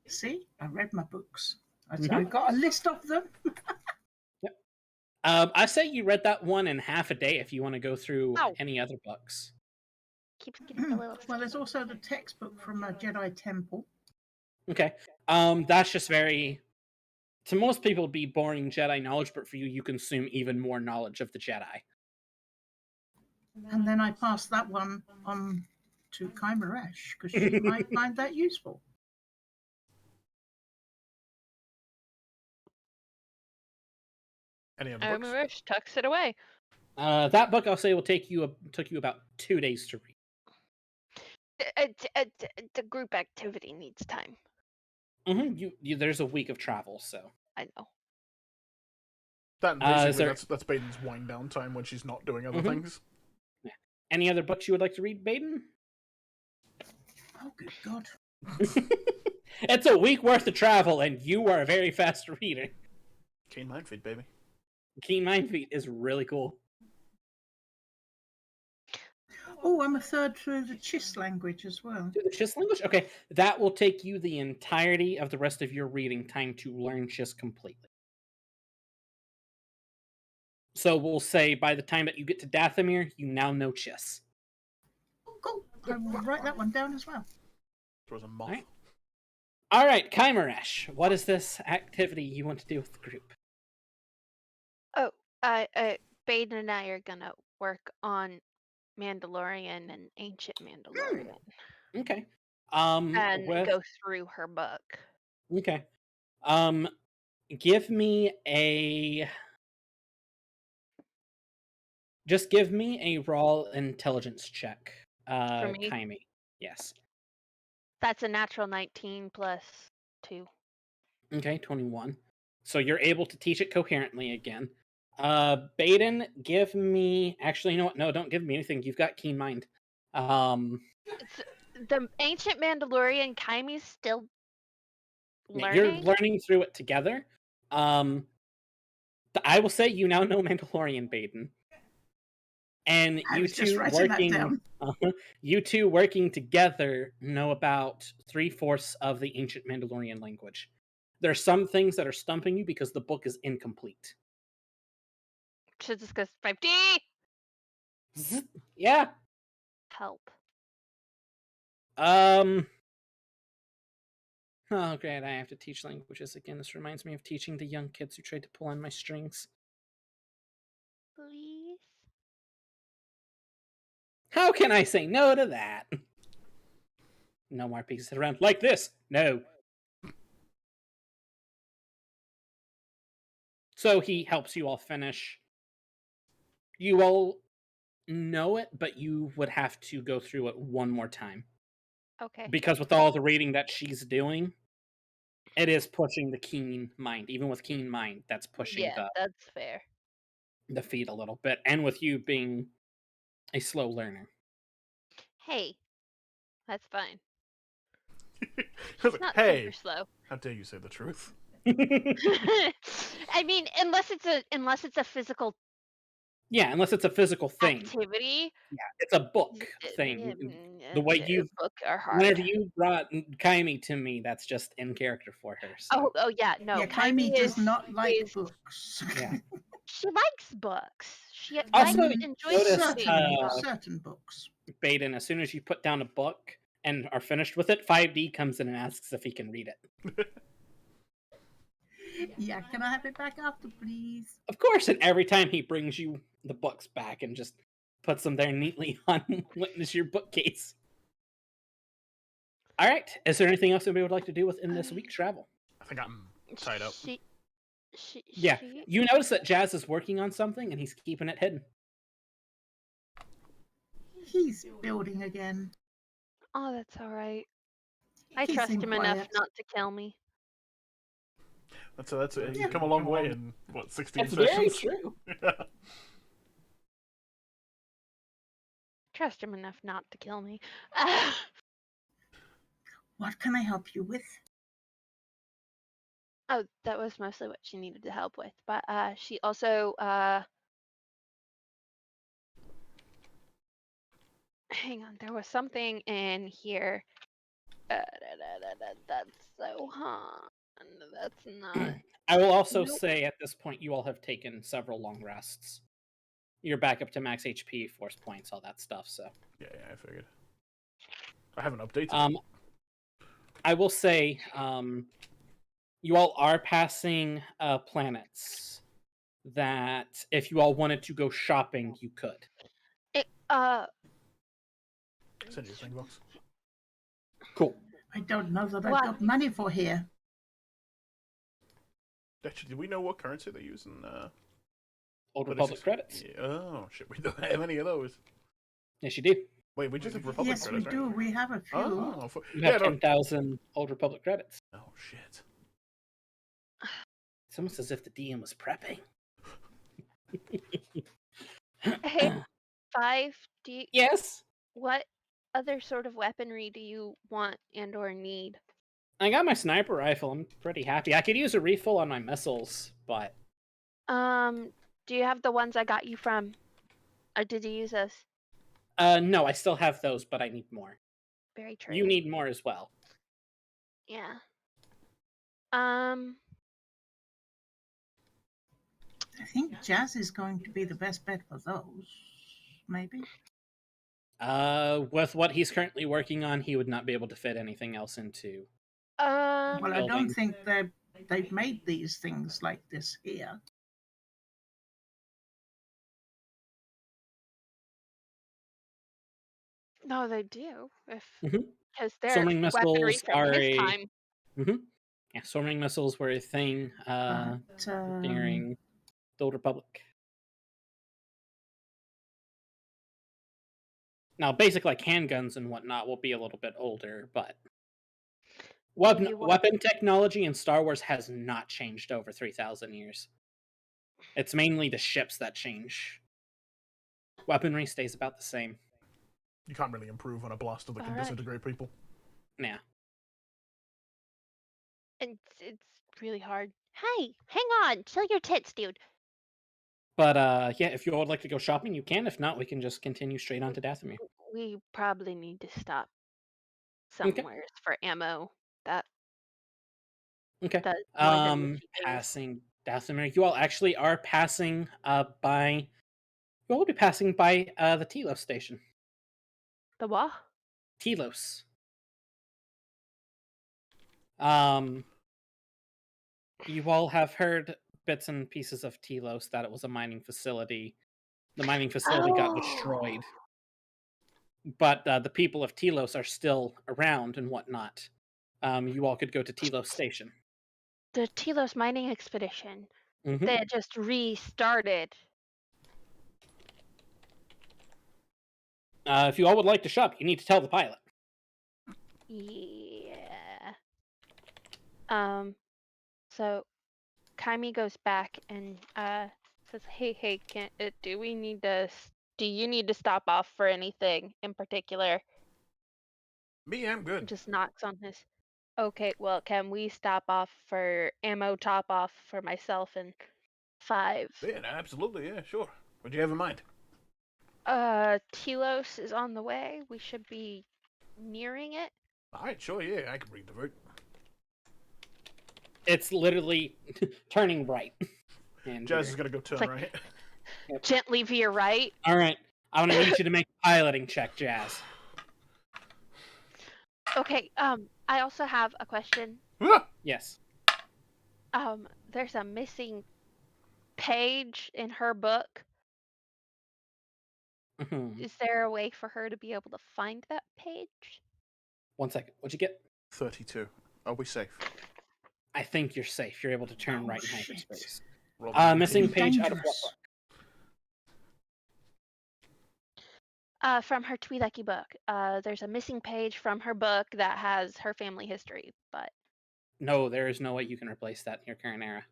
See, I read my books. Mhm. I got a list of them. I say you read that one in half a day if you want to go through Ow. any other books. Keeps getting a little. Well, there's also the textbook from a Jedi temple. Okay. That's just very, to most people, it'd be boring Jedi knowledge, but for you, you consume even more knowledge of the Jedi. And then I passed that one on to Kymeresh because she might find that useful. Any other books? Kymeresh tucks it away. That book, I'll say, took you about 2 days to read. The group activity needs time. Mm-hmm. There's a week of travel, so. I know. That and is basically there- that's Baden's wind down time when she's not doing other Mhm. things. Any other books you would like to read, Baeden? Oh, good God. It's a week worth of travel, and you are a very fast reader. Keen mind feed, baby. Keen Mind Feet is really cool. Oh, I'm a third through the Chiss language as well. The Chiss language? Okay, that will take you the entirety of the rest of your reading time to learn Chiss completely. So we'll say by the time that you get to Dathomir, you now know Chiss. Oh, cool. I will write that one down as well. There was a moth. Alright. All right, Kymeresh, what is this activity you want to do with the group? Baden and I are gonna work on Mandalorian and Ancient Mandalorian Okay. and with- go through her book. Okay. Give me a. Just give me a raw intelligence check, me? Kyme. Yes. That's a natural 19 plus 2. Okay, 21. So you're able to teach it coherently again. Baeden, give me. Actually, you know what? No, don't give me anything. You've got keen mind. The Ancient Mandalorian Kaime's still Yeah, you're learning. learning through it together. I will say you now know Mandalorian, Baeden. And I you was just two writing that working, down. you two working together know about 3/4 of the ancient Mandalorian language. There are some things that are stumping you because the book is incomplete. Should discuss 5D. Yeah. Help. Oh, great! I have to teach languages again. This reminds me of teaching the young kids who tried to pull on my strings. Please. How can I say no to that? No more pieces around like this. No. So he helps you all finish. You all know it, but you would have to go through it one more time. Okay. Because with all the reading that she's doing, it is pushing the keen mind. Even with keen mind, that's pushing Yeah, that's fair. the feet a little bit. And with you being a slow learner. Hey, that's fine. I was like, Not hey, super slow. how dare you say the truth? I mean, unless it's a physical Yeah, unless it's a physical thing. activity. Yeah, it's a book thing. The way you, book are hard. whenever you brought Kyme to me, that's just in character for her. So. Oh yeah, no. Yeah, Kyme does is- not like is- books. Yeah. She likes books. She Also, enjoys notice, reading books. certain books. Baeden, as soon as you put down a book, and are finished with it, 5D comes in and asks if he can read it. Yeah, can I have it back after, please? Of course, and every time he brings you the books back and just puts them there neatly on witness your bookcase. All right. Is there anything else anybody would like to do within this week's travel? I think I'm tied up. Yeah. She, You notice that Jazz is working on something and he's keeping it hidden. He's building again. oh, that's all right. I He's trust in him enough quiet. not to kill me. That's you've come a long way in what 16 That's very sessions. true. Trust him enough not to kill me. What can I help you with? Oh, that was mostly what she needed to help with. But she also hang on, there was something in here. That's so hard. That's not. I will also Nope. say at this point you all have taken several long rests. You're back up to max HP, force points, all that stuff. So Yeah, I figured. I haven't updated. I will say you all are passing planets that if you all wanted to go shopping, you could. Send you a thing box. Cool. I don't know that I've What? got money for here. Actually, do we know what currency they use in Old 36? Republic credits. Yeah. Oh shit, we don't have any of those. Yes, you do. Wait, we just have Republic Yes, we credits, do. right? We have a few. Oh, You yeah, have no. 10,000 Old Republic credits. Oh shit. It's almost as if the DM was prepping. Hey, 5. Do you, Yes. what other sort of weaponry do you want and/or need? I got my sniper rifle. I'm pretty happy. I could use a refill on my missiles, but Do you have the ones I got you from, or did you use those? no, I still have those, but I need more. Very true. You need more as well. Yeah. I think Jazz is going to be the best bet for those. Maybe. With what he's currently working on, he would not be able to fit anything else into. Well, I don't Building. think they've made these things like this here. No, they do. If Mhm. because they're Swarming weaponry missiles from are his a. time. Yeah, swarming missiles were a thing But, during the Old Republic. Now, basic like handguns and whatnot will be a little bit older, but You want- weapon technology in Star Wars has not changed over 3,000 years. It's mainly the ships that change. Weaponry stays about the same. You can't really improve on a blaster that can Alright. disintegrate people. Yeah. It's really hard. Hey, hang on. Chill your tits, dude. But yeah, if you all would like to go shopping, you can. If not, we can just continue straight on to Dathomir. We probably need to stop somewhere for ammo. That Okay. does more than what she does. Passing Dathomir. You all actually are passing by. You all will be passing by the Telos station. The what? Telos. You all have heard bits and pieces of Telos that it was a mining facility. The mining facility got destroyed. But the people of Telos are still around and whatnot. You all could go to Telos Station. The Telos mining expedition. Mhm. They had just restarted. If you all would like to shop, you need to tell the pilot. Yeah. So Kaimi goes back and says, "Hey, do you need to stop off for anything in particular?" Me, I'm good. Just knocks on his. Okay, well, can we stop off for ammo top off for myself and 5? Yeah, absolutely, yeah, sure. What do you have in mind? Telos is on the way. We should be nearing it. Alright, sure, yeah, I can read the route. It's literally turning right. And Jazz is gonna go turn like- right. Gently veer right. all right, I'm gonna need you to make a piloting check, Jazz. Okay, I also have a question. Ah! Yes. There's a missing page in her book. Mhm. Is there a way for her to be able to find that page? 1 second. What'd you get? 32. Are we safe? I think you're safe. You're able to turn Oh, right in shit. hyperspace. Roll an Missing 18. page out of what Dangerous. book? From her Tweedledee book. There's a missing page from her book that has her family history, but No, there is no way you can replace that in your current era.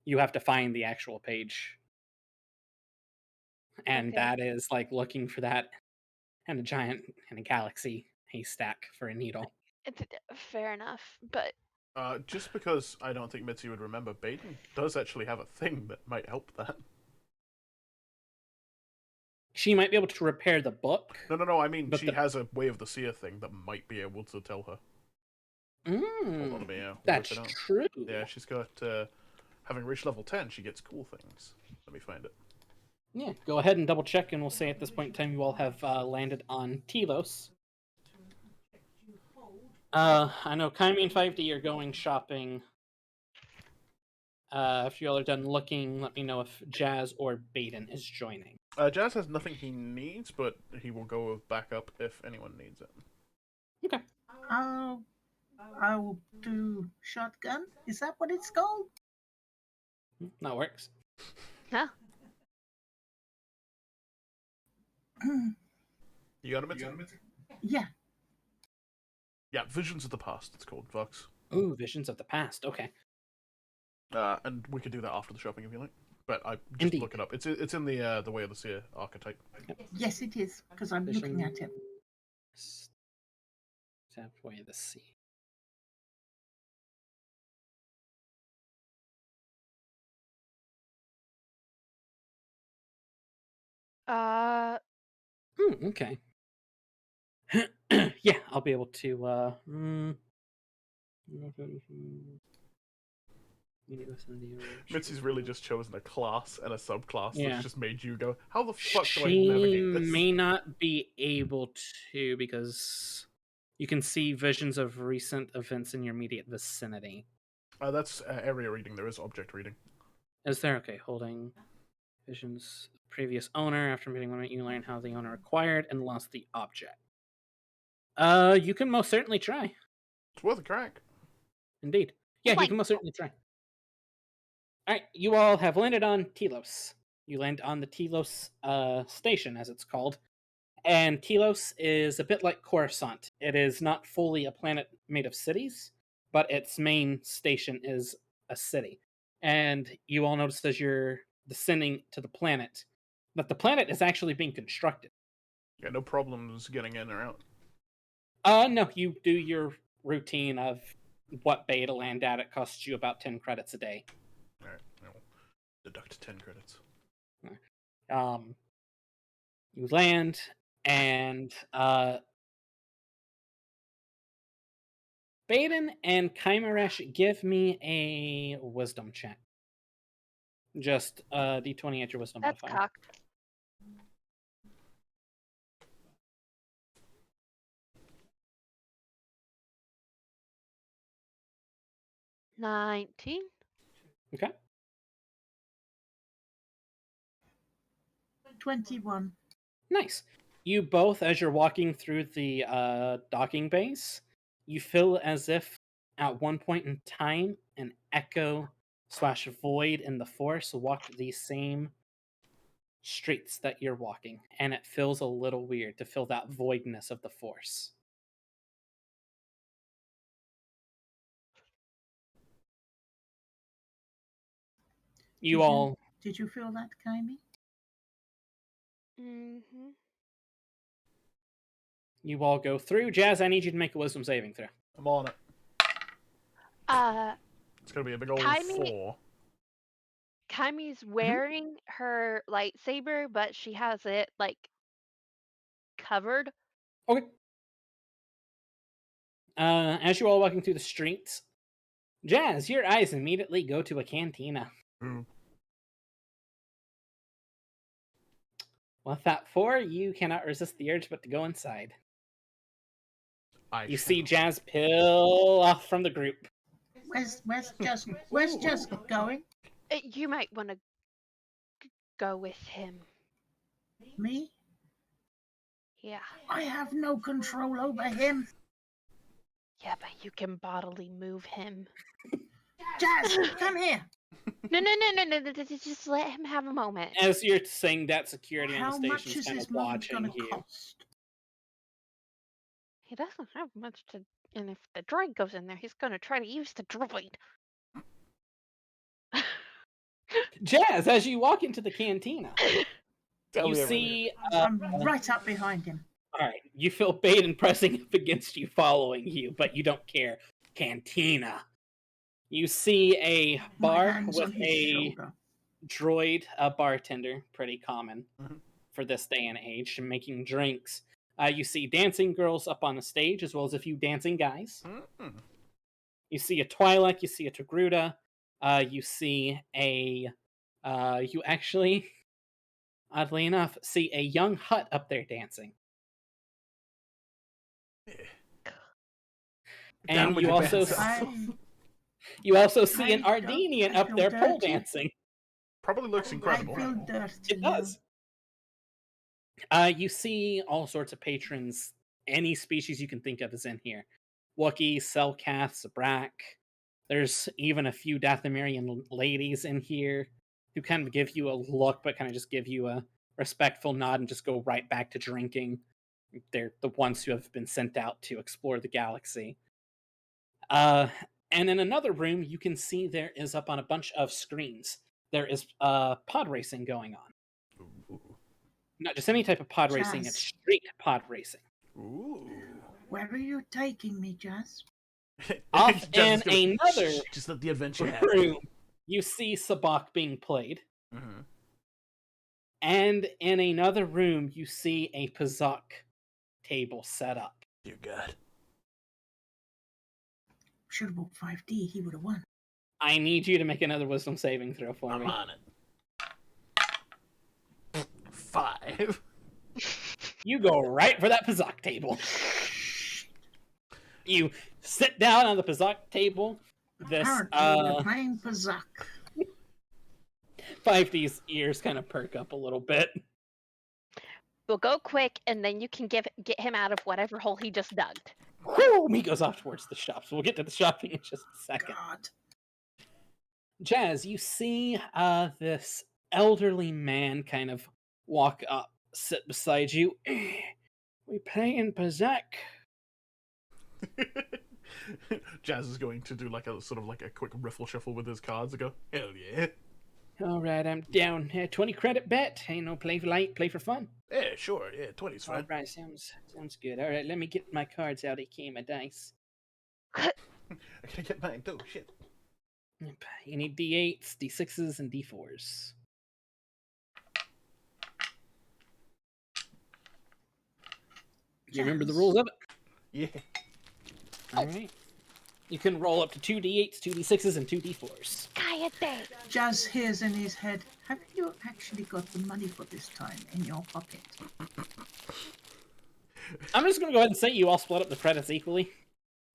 You have to find the actual page. And okay. that is like looking for that in a galaxy haystack for a needle. Fair enough. But Just because I don't think Mitzi would remember, Baeden does actually have a thing that might help that. She might be able to repair the book. No, I mean, But she has a Way of the Seer thing that might be able to tell her. Hold on, let me That's whip it out. true. Yeah, she's got, having reached level 10, she gets cool things. Let me find it. Yeah, go ahead and double check, and we'll say at this point in time you all have landed on Telos. I know Kyme and 5D are going shopping. If you all are done looking, let me know if Jazz or Baeden is joining. Jazz has nothing he needs, but he will go with backup if anyone needs it. Okay. I will do shotgun. Is that what it's called? That works. no. You got it, Mitzi? Yeah. Yeah, Visions of the Past, it's called, Vox. Ooh, Visions of the Past. Okay. And we could do that after the shopping if you like. But I just Indeed. look it up. It's in the Way of the Seer archetype. Yes, it is, because I'm looking at it. Way of the Sea. Okay. Yeah, I'll be able to. Mitzi's really just chosen a class and a subclass Yeah. that's just made you go, how the fuck do I She navigate this? may not be able to because you can see visions of recent events in your immediate vicinity. That's area reading. There is object reading. Is there? Okay, holding visions of previous owner. After meeting one, you learn how the owner acquired and lost the object. You can most certainly try. It's worth a crack. Indeed. Yeah, you Like- can most certainly try. Alright, you all have landed on Telos. You land on the Telos station, as it's called. And Telos is a bit like Coruscant. It is not fully a planet made of cities, but its main station is a city. And you all notice as you're descending to the planet that the planet is actually being constructed. Yeah, no problems getting in or out. No, you do your routine of what bay to land at. It costs you about 10 credits a day. Alright, I will deduct 10 credits. You land, and Baeden and Kymeresh, give me a wisdom check. Just d20 at your wisdom That's modifier. cocked. 19. Okay. 21. Nice. You both, as you're walking through the docking base, you feel as if at one point in time an echo slash void in the force walked these same streets that you're walking, and it feels a little weird to feel that voidness of the force. You all Did you feel that, Kylie? Mm-hmm. you all go through. Jazz, I need you to make a wisdom saving throw. I'm on it. It's gonna be a big old Kylie- 4. Kymie's wearing her lightsaber, but she has it covered. Okay. As you're all walking through the streets, Jazz, your eyes immediately go to a cantina. Mm. With that 4, you cannot resist the urge but to go inside. You see Jazz peel off from the group. Where's Just going? You might want to go with him. Me? Yeah. I have no control over him. Yeah, but you can bodily move him. Jazz, come here. No, just let him have a moment. As you're saying that, security on How the much station is is kind his of move watching gonna you. cost? He doesn't have much to... And if the droid goes in there, he's going to try to use the droid. Jazz, as you walk into the cantina, Tell you me see... I'm right up behind him. Alright, you feel Baeden pressing up against you, following you, but you don't care. Cantina. You see a My bar hands with on his a shoulder. droid, a bartender, pretty common Mhm. for this day and age, making drinks. You see dancing girls up on the stage, as well as a few dancing guys. everywhere. You see a Twi'lek, you see a Togruta, you see a... you actually, oddly enough, see a young Hutt up there dancing. Down And with you your also bad self. you also see an I Ardenian I up feel there pole dirty. dancing. Probably looks incredible. I feel dirty. It does. You see all sorts of patrons. Any species you can think of is in here. Wookiees, Selkath, Zabrak. There's even a few Dathomirian ladies in here who kind of give you a look, but kind of just give you a respectful nod and just go right back to drinking. They're the ones who have been sent out to explore the galaxy. And in another room, you can see there is up on a bunch of screens. There is pod racing going on. Ooh. Not just any type of pod racing, it's Jazz. street pod racing. Ooh. Where are you taking me, Jazz? Off in Just gonna- another Shh, just let the adventure happen. room, you see Sabak being played. Mm-hmm. And in another room, you see a Pazak table set up. Dear God. Should have bought 5D. He would have won. I need you to make another wisdom saving throw for I'm me. on it. 5. You go right for that Pazak table. You sit down on the Pazak table. This Apparently, we're playing Pazak. 5D's ears kind of perk up a little bit. We'll go quick, and then you can get him out of whatever hole he just dug. Whew, he goes off towards the shops. We'll get to the shopping in just a second. God. Jazz, you see this elderly man kind of walk up, sit beside you. We playing Pazak. Jazz is going to do like a sort of like a quick riffle shuffle with his cards and go, hell yeah. All right, I'm down. 20 credit bet. Ain't no play for light, play for fun. Yeah, sure. Yeah, 20's fine. All right, sounds good. All right, let me get my cards out. I my dice. I gotta get mine too. Shit. Yep, you need D8s, D6s, and D4s. Do you remember the rules of it? Yeah. All right. You can roll up to 2 D8s, 2 D6s, and 2 D4s. Cállate! Jazz hears in his head, have you actually got the money for this time in your pocket? I'm just going to go ahead and say you all split up the credits equally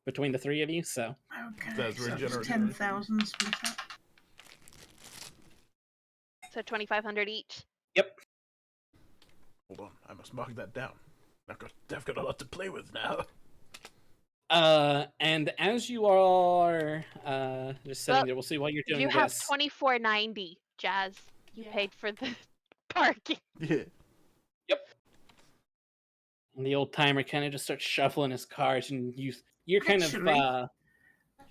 between the three of you, so... Okay, That's very so generous. it's 10,000 split up. So 2,500 each. Yep. Hold on. I must mark that down. I've got a lot to play with now. And as you are just sitting Well, there, we'll see while you're doing You have this. 2,490, Jazz. You paid for the parking. Yeah. And the old timer kind of just starts shuffling his cards, and you're kind Actually- of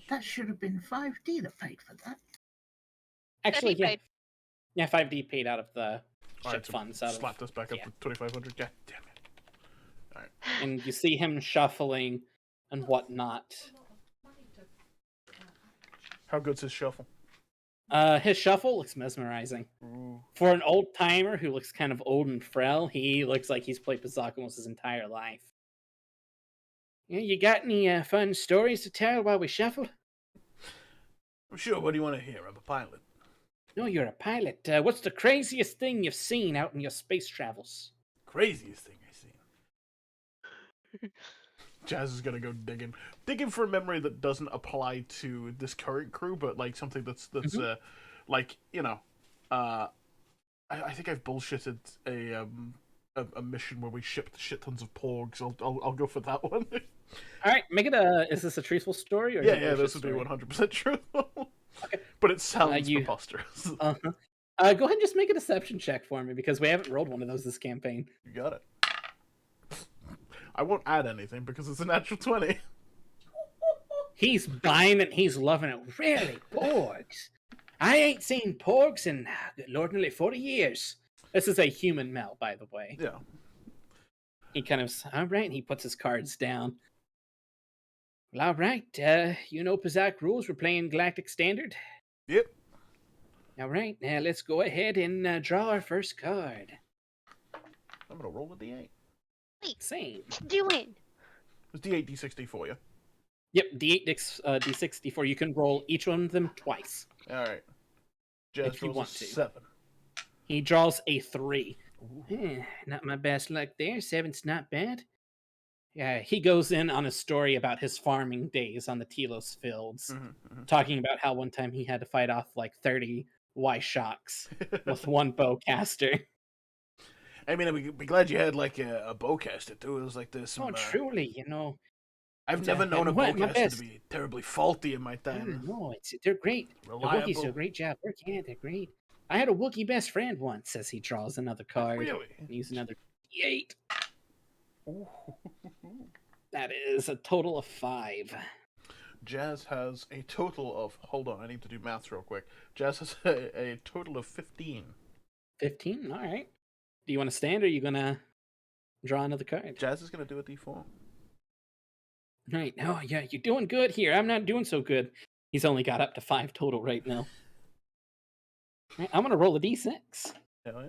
That should have been 5D that paid for that. actually he yeah, paid. yeah, 5D paid out of the All ship right, so funds. Out of, slapped us back up yeah. to 2,500. God damn it. and you see him shuffling and whatnot. How good's his shuffle? His shuffle looks mesmerizing. Ooh. For an old timer who looks kind of old and frail, he looks like he's played Pazak almost his entire life. Yeah, you got any fun stories to tell while we shuffle? I'm sure. What do you want to hear? I'm a pilot. No, you're a pilot. What's the craziest thing you've seen out in your space travels? Craziest thing I've seen. Jazz is gonna go digging for a memory that doesn't apply to this current crew, but like something that's like I think I've bullshitted a mission where we shipped shit tons of porgs. I'll go for that one. All right, make it a. Is this a truthful story or? Yeah, this would be 100% truthful. Okay. But it sounds preposterous. Uh-huh. Go ahead and just make a deception check for me because we haven't rolled one of those this campaign. You got it. I won't add anything because it's a natural 20. He's buying it. He's loving it. Really, porgs? I ain't seen porgs in, good Lord, nearly 40 years. This is a human male, by the way. Yeah. He kind of, all right, he puts his cards down. Well, all right, you know Pazak rules. We're playing Galactic Standard. Yep. All right, now let's go ahead and draw our first card. I'm going to roll a D8. Same. Doing. It's D8, D6, D4, yeah? Yep, D8, D6, D4. You can roll each one of them twice. All right. Jazz if you rolls want a to. 7. He draws a 3. Not my best luck there. 7's not bad. Yeah, he goes in on a story about his farming days on the Telos fields, talking about how one time he had to fight off like 30 Y-shocks with one bowcaster. I mean, I'd be glad you had like a bowcaster too. It was like this. Oh, truly, you know. I've never known a bowcaster to be terribly faulty in my time. No, they're great. Reliable. The Wookiees do a great job working. Yeah, they're great. I had a Wookiee best friend once, as he draws another card. Really? Use another 8. That is a total of 5. Jazz has a total of... Hold on, I need to do maths real quick. Jazz has a total of 15. 15? All right. Do you want to stand, or are you going to draw another card? Jazz is going to do a D4. All right. Oh, yeah, you're doing good here. I'm not doing so good. He's only got up to 5 total right now. All right, I'm going to roll a D6. Hell yeah.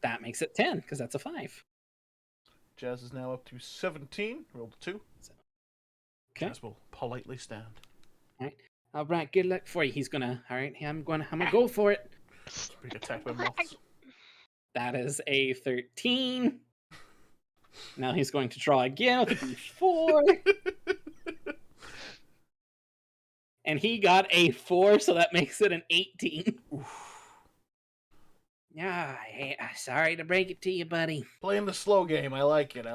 That makes it 10, because that's a 5. Jazz is now up to 17. Rolled a 2. Okay. Jazz will politely stand. All right. Good luck for you. He's gonna. All right. I'm gonna go for it. Being attacked by moths. That is a 13. Now he's going to draw again with a D4. And he got a 4, so that makes it an 18. Oof. Yeah, sorry to break it to you, buddy. Playing the slow game. I like it.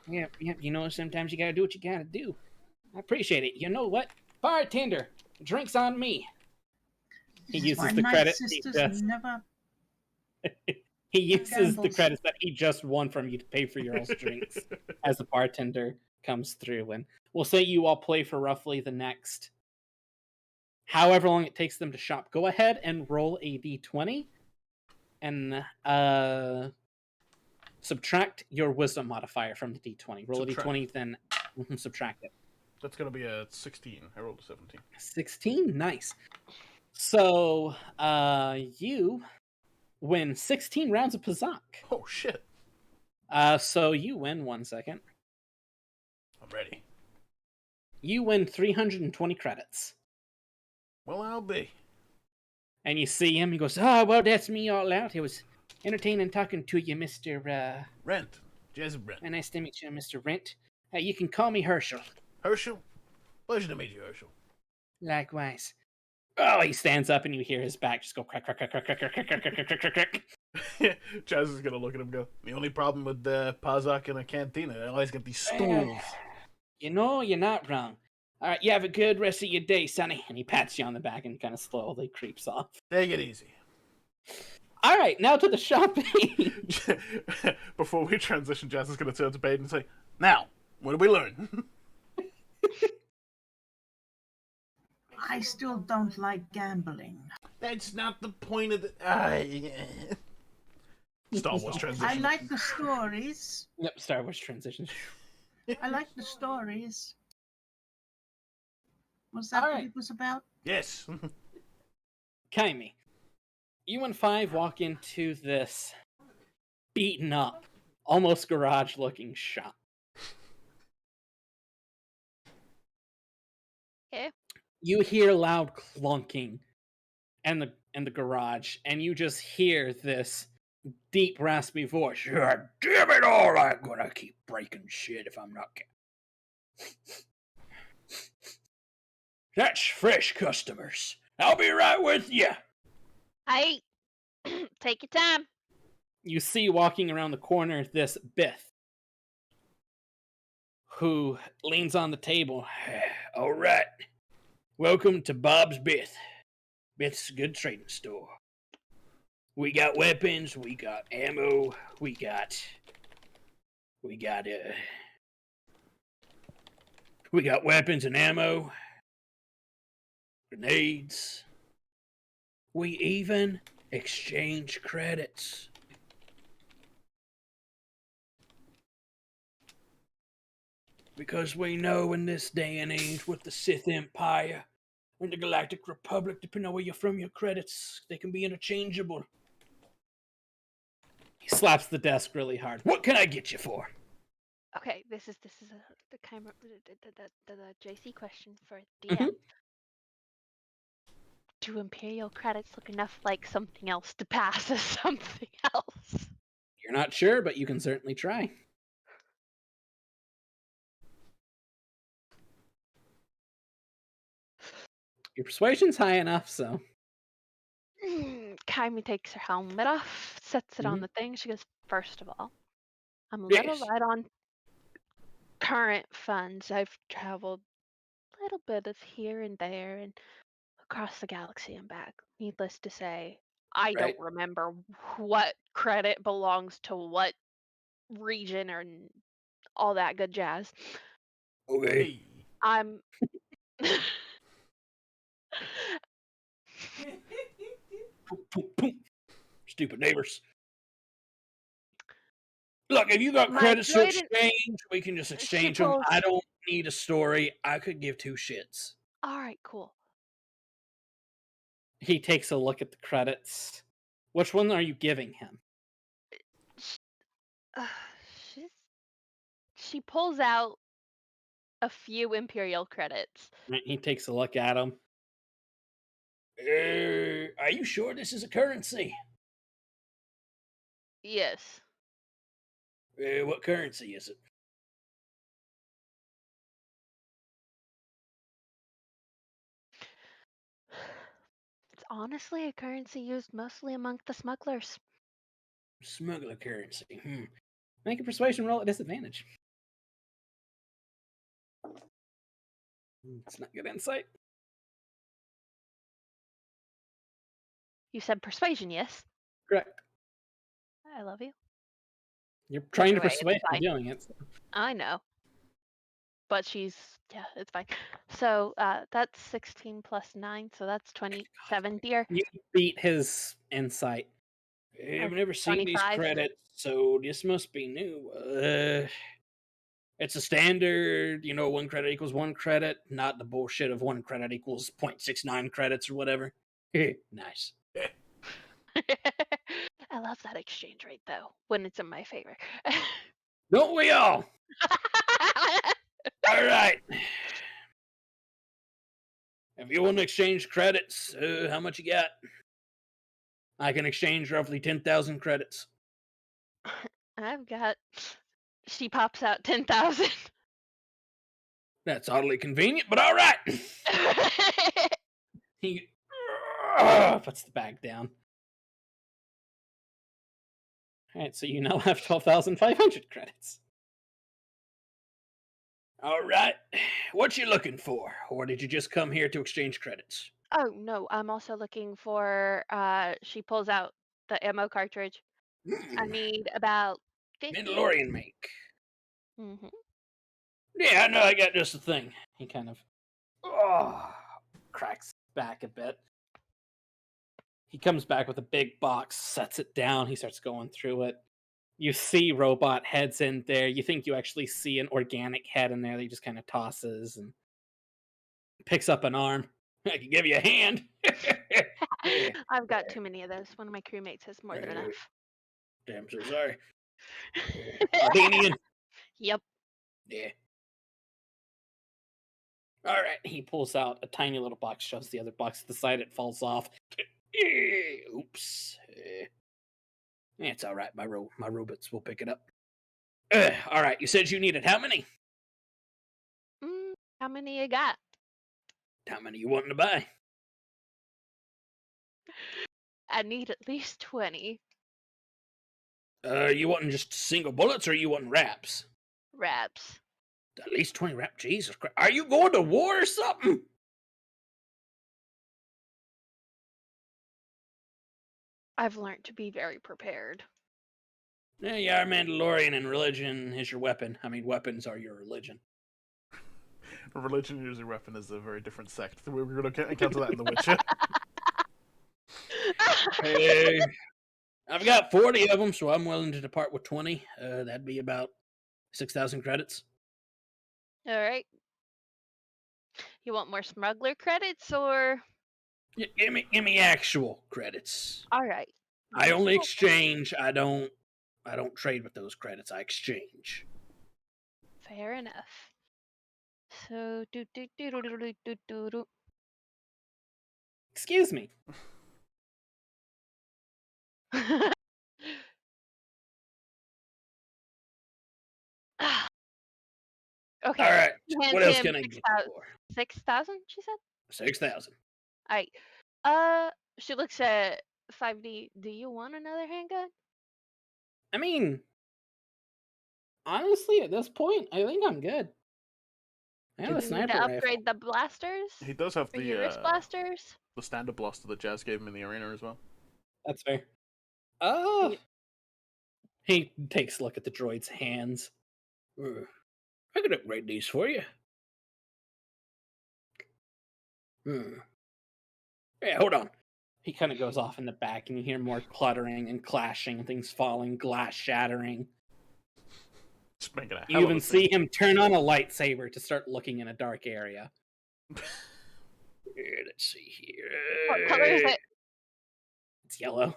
Yep. You know, sometimes you gotta do what you gotta do. I appreciate it. You know what? Bartender, drinks on me. He uses the credits. He uses the credits that he just won from you to pay for your all's drinks as the bartender comes through. And we'll say you all play for roughly the next however long it takes them to shop. Go ahead and roll a d20 and subtract your wisdom modifier from the d20. Roll a d20, then subtract it. That's going to be a 16. I rolled a 17. 16? Nice. So, you win 16 rounds of Pazak. Oh, shit. So you win 1 second. I'm ready. You win 320 credits. Well, I'll be. And you see him, he goes, oh, well, that's me all out. It was entertaining talking to you, Mr. Rent. Jazz Brent. Nice to meet you, Mr. Rent. You can call me Herschel. Herschel? Pleasure to meet you, Herschel. Likewise. Oh, he stands up and you hear his back just go crack, crack, crack, crack, crack, crack, crack, crack, crack, crack, crack. Jazz is going to look at him and go, the only problem with Pazak and a cantina, they always get these stools. You know, you're not wrong. All right, you have a good rest of your day, Sonny. And he pats you on the back and kind of slowly creeps off. Take it easy. All right, now to the shopping. Before we transition, Jazz is going to turn to Baeden and say, now, what did we learn? I still don't like gambling. That's not the point of the... Star Wars transition. I like the stories. Yep, Star Wars transition. I like the stories. Was that what it was about? Yes. Kyme, you and 5 walk into this beaten up, almost garage-looking shop. Okay. You hear loud clunking in the garage, and you just hear this deep, raspy voice. Yeah, damn it all! I'm gonna keep breaking shit if I'm not. That's fresh customers. I'll be right with you. I take your time. You see walking around the corner this Bith, who leans on the table. All right. Welcome to Bob's Bith. Bith's a good trading store. We got weapons, we got ammo, we got weapons and ammo, grenades. We even exchange credits. Because we know in this day and age with the Sith Empire and the Galactic Republic, depending on where you're from, your credits, they can be interchangeable. He slaps the desk really hard. What can I get you for? Okay, this is the kind of the JC question for DM. Mhm. Do Imperial credits look enough like something else to pass as something else? You're not sure, but you can certainly try. Your persuasion's high enough, so. Kyme takes her helmet off, sets it on Mhm. the thing. She goes, first of all, I'm a little Yes. light on current funds. I've traveled a little bit of here and there and across the galaxy and back. Needless to say, I Right. don't remember what credit belongs to what region or all that good jazz. Okay. Hey. I'm Stupid neighbors. Look, if you got my credits to droid and exchange, we can just she exchange them. pulls. I don't need a story. I could give two shits. All right, cool. He takes a look at the credits. Which one are you giving him? Uh, she's, she pulls out a few Imperial credits. Right, he takes a look at them. Are you sure this is a currency? Yes. What currency is it? It's honestly a currency used mostly among the smugglers. Smuggler currency. Make a persuasion roll at disadvantage. It's not good insight. You said persuasion, yes? Correct. I love you. You're trying to Either way, it's persuade by fine. doing it. So. I know. But yeah, it's fine. So that's 16 plus 9, so that's 27, dear. You beat his insight. I've Or never seen these 25. credits, so this must be new. It's a standard, one credit equals one credit, not the bullshit of one credit equals 0.69 credits or whatever. Nice. I love that exchange rate, though, when it's in my favor. Don't we all? All right. If you want to exchange credits, how much you got? I can exchange roughly 10,000 credits. I've got. She pops out 10,000. That's oddly convenient, but all right. He puts the bag down. All right, so you now have 12,500 credits. All right. What you looking for? Or did you just come here to exchange credits? Oh, no, I'm also looking for. She pulls out the ammo cartridge. I need about 50. Mandalorian make. Mm-hmm. Yeah, I know I got just the thing. He kind of cracks back a bit. He comes back with a big box, sets it down, he starts going through it. You see robot heads in there. You think you actually see an organic head in there that he just kind of tosses and picks up an arm. I can give you a hand. I've got too many of those. One of my crewmates has more than enough. Damn, so sorry. Albanian. Yep. Yeah. All right. He pulls out a tiny little box, shoves the other box to the side. It falls off. Oops. It's all right. My robots will pick it up. All right. You said you needed how many? How many you got? How many you wanting to buy? I need at least 20 You wanting just single bullets or you wanting wraps? wraps. At least 20 wraps? Jesus Christ. Are you going to war or something? I've learned to be very prepared. Yeah, you are Mandalorian and religion is your weapon. I mean, weapons are your religion. Religion using weapon is a very different sect. We're going to encounter that in The Witcher. Hey, I've got 40 of them, so I'm willing to depart with 20. That'd be about 6,000 credits. All right. You want more smuggler credits or? Give me actual credits. All right. I only exchange. I don't trade with those credits. I exchange. Fair enough. So do. Excuse me. Okay. All right. Hands What else him can I get you for? 6,000, she said? 6,000. Alright. She looks at 5D. Do you want another handgun? I mean, honestly, at this point, I think I'm good. I have Do a we need sniper to rifle. upgrade the blasters? He does have Or your wrist blasters? the standard blaster that Jazz gave him in the arena as well. That's fair. He takes a look at the droid's hands. I could upgrade these for you. Yeah, hold on. He kind of goes off in the back, and you hear more cluttering and clashing, things falling, glass shattering. Just making a hell You of even a see scene. him turn on a lightsaber to start looking in a dark area. Here, let's see here. What color is it? It's yellow.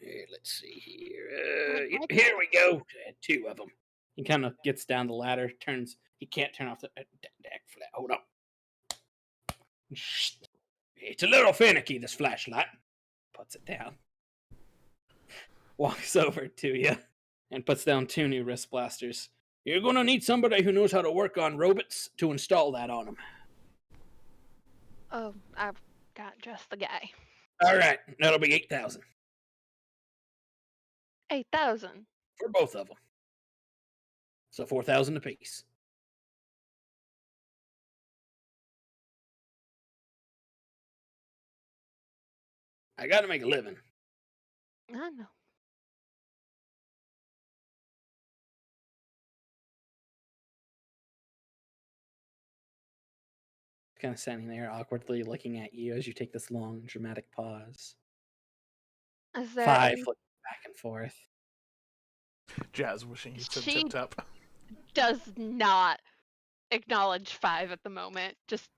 Here, let's see here. Like Here we go. 2 of them. He kind of gets down the ladder, turns. He can't turn off the deck flat. Hold on. It's a little finicky, this flashlight. Puts it down. Walks over to you and puts down 2 new wrist blasters. You're going to need somebody who knows how to work on robots to install that on them. Oh, I've got just the guy. All right, that'll be 8,000 8,000. for both of them. So 4,000 apiece. I got to make a living. I know. Kind of standing there awkwardly looking at you as you take this long, dramatic pause. Is there 5 any... looking back and forth. Jazz wishing he said She- tip tap. does not acknowledge 5 at the moment. Just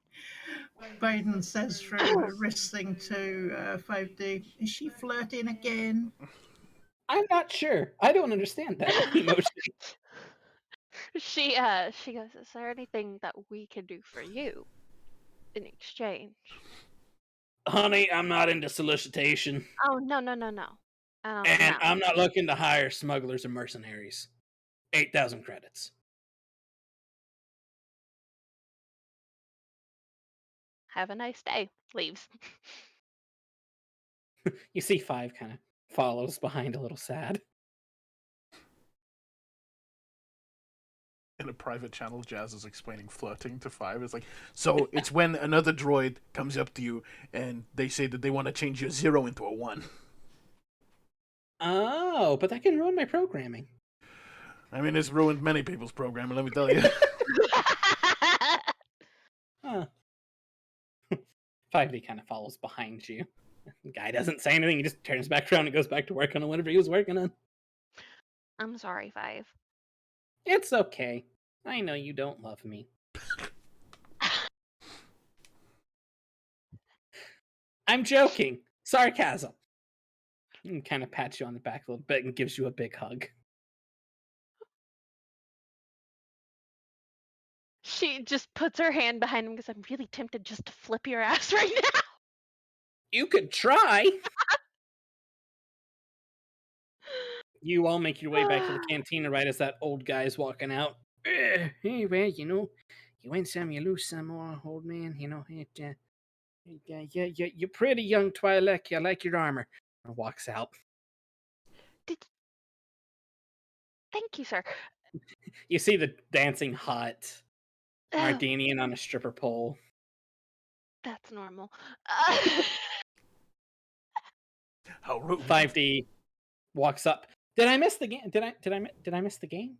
Baeden says through her wrist thing to 5D, is she flirting again? I'm not sure. I don't understand that emotion. she goes, is there anything that we can do for you in exchange? Honey, I'm not into solicitation. Oh, no. And I'm not looking to hire smugglers and mercenaries. 8,000 credits. Have a nice day. Leaves. You see 5 kind of follows behind a little sad. In a private channel, Jazz is explaining flirting to 5. It's like, so it's when another droid comes up to you and they say that they want to change your 0 into a 1. Oh, but that can ruin my programming. I mean, it's ruined many people's programming, let me tell you. Huh. 5D kind of follows behind you. The guy doesn't say anything. He just turns back around and goes back to work on whatever he was working on. I'm sorry, 5. It's okay. I know you don't love me. I'm joking. Sarcasm. And kind of pats you on the back a little bit and gives you a big hug. She just puts her hand behind him because I'm really tempted just to flip your ass right now. You could try. You all make your way back to the cantina right as that old guy is walking out. Well, you win some, you lose some more, old man. You're pretty young, Twi'lek. I like your armor. And walks out. Did Thank you, sir. You see the dancing hot Oh, Mardinian on a stripper pole. that's normal. How rude. 5D walks up. Did I miss the game? Did I miss the game?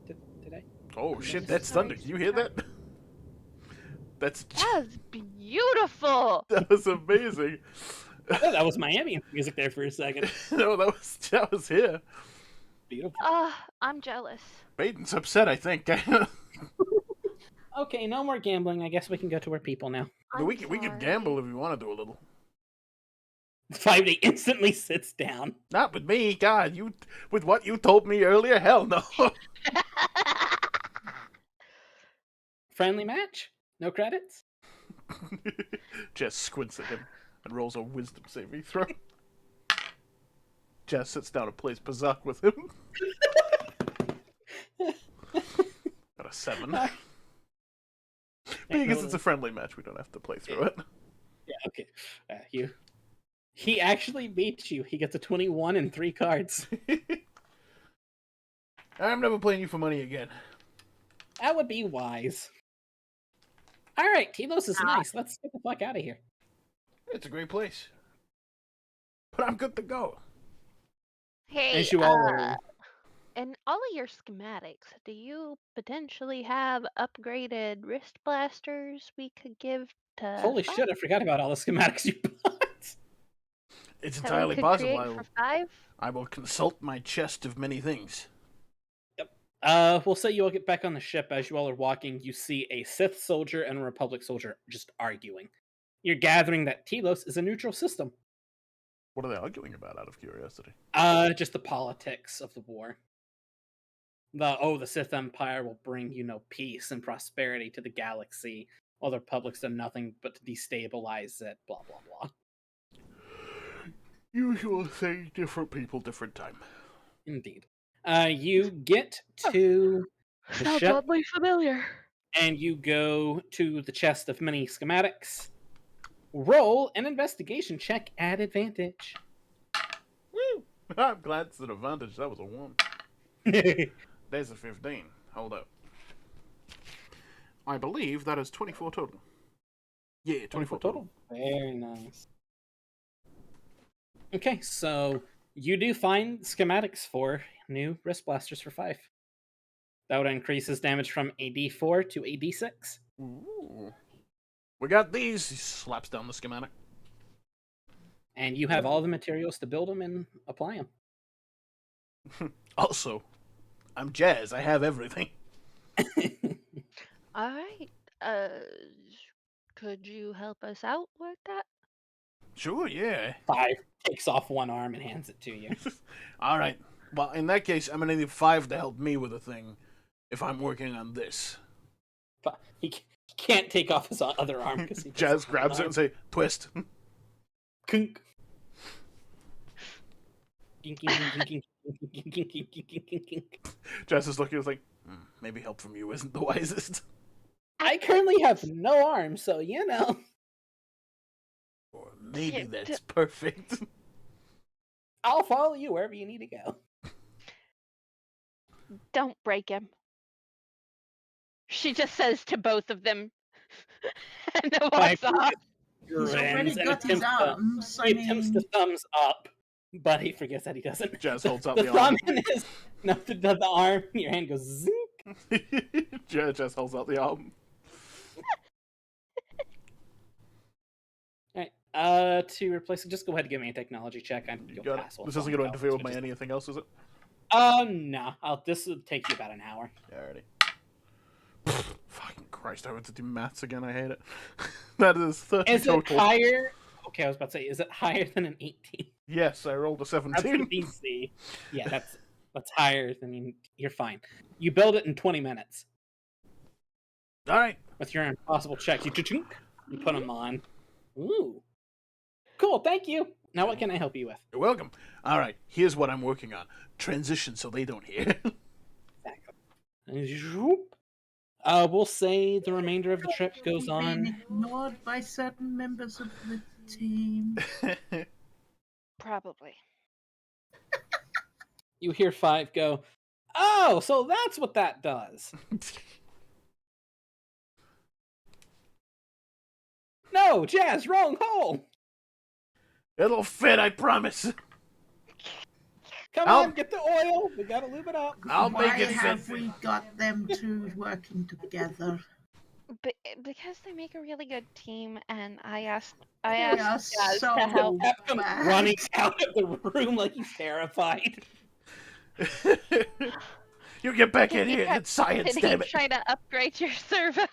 Did I? Oh shit, that's thunder. Did you hear that? That's That was beautiful. that was amazing. Oh, that was Miami music there for a second. No, that was here. Beautiful. I'm jealous. Baeden's upset, I think. Okay, no more gambling. I guess we can go to our people now. we could gamble if you want to do a little. 5D instantly sits down. Not with me, God. You with what you told me earlier? Hell no. Friendly match? No credits? Jess squints at him and rolls a wisdom saving throw. Jess sits down and plays Bazak with him. Got a 7. Because it's a friendly match, we don't have to play through it. Yeah, okay. He actually beats you. He gets a 21 and 3 cards. I'm never playing you for money again. That would be wise. Alright, Telos is nice. Let's get the fuck out of here. It's a great place. But I'm good to go. Hey, As you all are. in all of your schematics, do you potentially have upgraded wrist blasters we could give to Holy Five? shit, I forgot about all the schematics you bought. It's That we entirely could possible. create for Five? I will consult my chest of many things. We'll say you all get back on the ship. As you all are walking, you see a Sith soldier and a Republic soldier just arguing. You're gathering that Telos is a neutral system. What are they arguing about, out of curiosity? Just the politics of the war. The Sith Empire will bring, peace and prosperity to the galaxy, while the Republic's done nothing but to destabilize it, blah, blah, blah. Usual thing, different people, different time. Indeed. You get to the Sounds ship, oddly familiar. and you go to the chest of many schematics. Roll an investigation check at advantage. Woo! I'm glad it's an advantage. That was a 1. There's a 15. Hold up. I believe that is 24 total. Yeah, 24 total. Very nice. Okay, so you do find schematics for new wrist blasters for 5. That would increase his damage from a D4 to a D6. Ooh. We got these. He slaps down the schematic. And you have all the materials to build them and apply them. Also, I'm Jazz. I have everything. All right. Could you help us out with that? Sure, yeah. 5 takes off one arm and hands it to you. All right. Well, in that case, I'm going to need 5 to help me with a thing if I'm working on this. But he can't take off his other arm because he Jazz grabs it and say, twist. Kunk. Jazz is looking, is like, maybe help from you isn't the wisest. I currently have no arm, so Or maybe Yeah, that's perfect. I'll follow you wherever you need to go. Don't break him. She just says to both of them and then walks off. He's already Grins and got his arms. I he attempts to mean, thumbs up, but he forgets that he doesn't. Jazz holds out the the thumb arm. in his the arm. Your hand goes zing. Jazz holds out the arm. All right. To replace it, just go ahead and give me a technology check. You got it. This isn't going to interfere with my anything else, is it? No. This will take you about an hour. Alrighty. Fucking Christ, I have to do maths again. I hate it. That is 30 Is total. it higher? Okay, I was about to say, is it higher than an 18? Yes, I rolled a That's 17. a DC. Yeah, that's higher than you're fine. You build it in 20 minutes Alright. with your impossible checks. You put them on. Ooh. Cool, thank you. Now what can I help you with? You're welcome. Alright, here's what I'm working on. Transition so they don't hear. Exactly. And zoop. We'll say the remainder of the trip goes We're being on. ignored by certain members of the team. Probably. You hear 5 go, "Oh, so that's what that does." No, Jazz, wrong hole. It'll fit, I promise. Come I'll- on, get the oil. We gotta lube it up. I'll Why make it have fit. we got them two working together? Because they make a really good team, and I asked They are Jazz so to help. Pep comes bad. running out of the room like he's terrified. You get back Did in he here. try- It's science, Did damn he it. try to upgrade your service?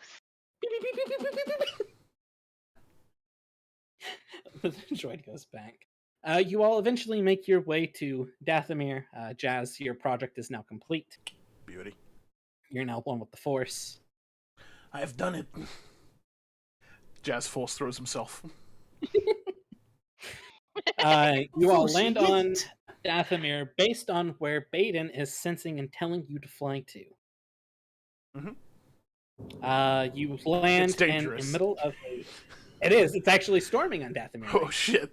The droid goes back. You all eventually make your way to Dathomir. Jazz, your project is now complete. Beauty. You're now one with the Force. I have done it. Jazz Force throws himself. You all Force land it. on Dathomir based on where Baeden is sensing and telling you to fly to. You land It's in the dangerous. middle of a... It is. It's actually storming on Dathomir. Oh shit.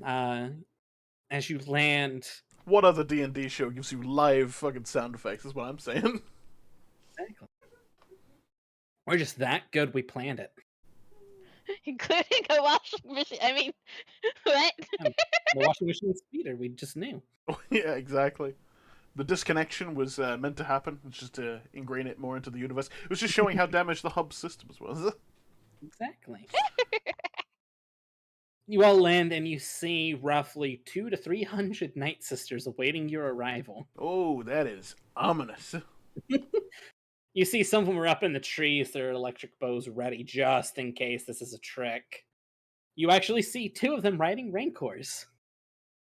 As you land... What other D&D show gives you live fucking sound effects is what I'm saying. Exactly. We're just that good we planned it. Including a washing machine. I mean, what? The washing machine speeder, we just knew. Yeah, exactly. The disconnection was meant to happen. It's just to ingrain it more into the universe. It was just showing how damaged the hub systems was. Exactly. You all land and you see roughly 200 to 300 Night Sisters awaiting your arrival. Oh, that is ominous. You see some of them are up in the trees, their electric bows ready just in case this is a trick. You actually see 2 of them riding Rancors.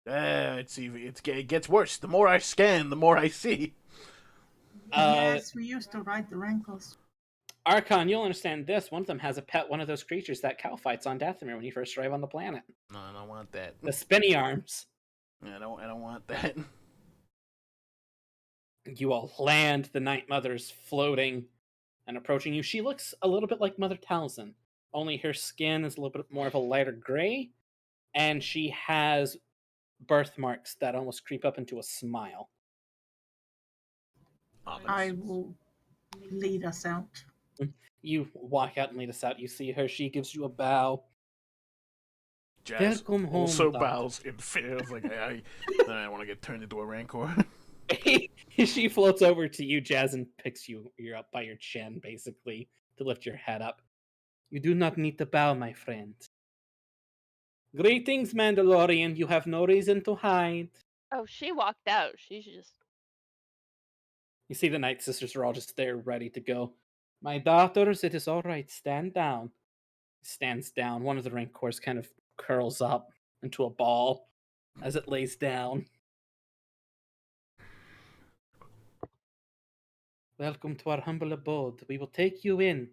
It gets worse. The more I scan, the more I see. Yes, we used to ride the rankles. Archon, you'll understand this. One of them has a pet, one of those creatures that Cal fights on Dathomir when you first arrive on the planet. No, I don't want that. The spinny arms. I don't want that. You all land, the Night Mother's floating and approaching you. She looks a little bit like Mother Talzin, only her skin is a little bit more of a lighter gray, and she has birthmarks that almost creep up into a smile. I will lead us out. You walk out and lead us out. You see her. She gives you a bow. Jazz Welcome home, also daughter. bows in fear. It's like, I want to get turned into a rancor. She floats over to you, Jazz, and picks you. You're up by your chin, basically, to lift your head up. You do not need to bow, my friend. Greetings, Mandalorian. You have no reason to hide. Oh, she walked out. She's just. You see the Night Sisters are all just there, ready to go. My daughters, it is all right. Stand down. Stands down. One of the Rancors kind of curls up into a ball as it lays down. Welcome to our humble abode. We will take you in.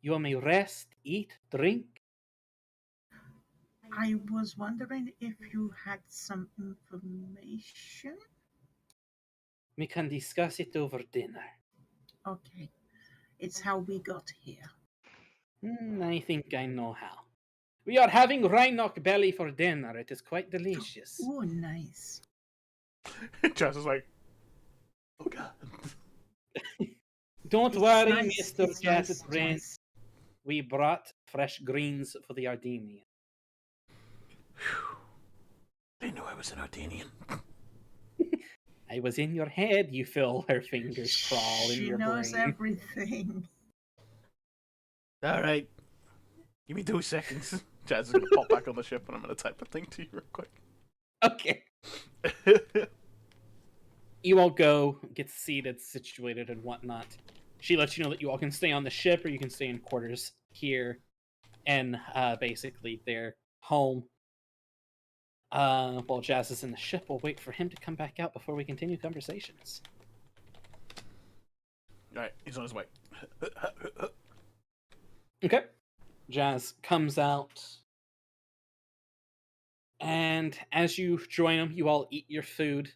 You may rest, eat, drink. I was wondering if you had some information. We can discuss it over dinner. Okay, it's how we got here. I think I know how. We are having Rhinoc belly for dinner. It is quite delicious. Oh, nice. Jazz is like, oh god. Don't It's worry, nice, Mr. it's Jazz nice, Prince. We brought fresh greens for the Ardenian. They knew I was an Ardenian. I was in your head. You feel her fingers crawl in She your knows brain. everything. All right. Give me 2 seconds. Jazz is going to pop back on the ship and I'm going to type a thing to you real quick. Okay. You all go, get seated, situated, and whatnot. She lets you know that you all can stay on the ship or you can stay in quarters here and basically their home. While Jazz is in the ship, we'll wait for him to come back out before we continue conversations. Alright, he's on his way. Okay. Jazz comes out. And as you join him, you all eat your food.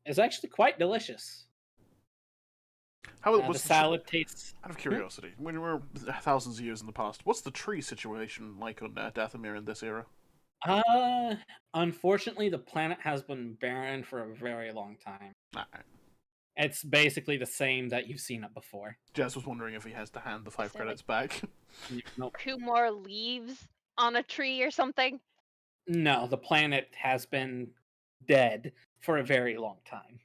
It's actually quite delicious. How The what's salad tastes. out of curiosity, when we're thousands of years in the past, what's the tree situation like on Dathomir in this era? Uh, Unfortunately, the planet has been barren for a very long time. Alright. It's basically the same that you've seen it before. Jazz was wondering if he has to hand the Is 5 there like credits back. Nope. 2 more leaves on a tree or something? No, the planet has been dead for a very long time.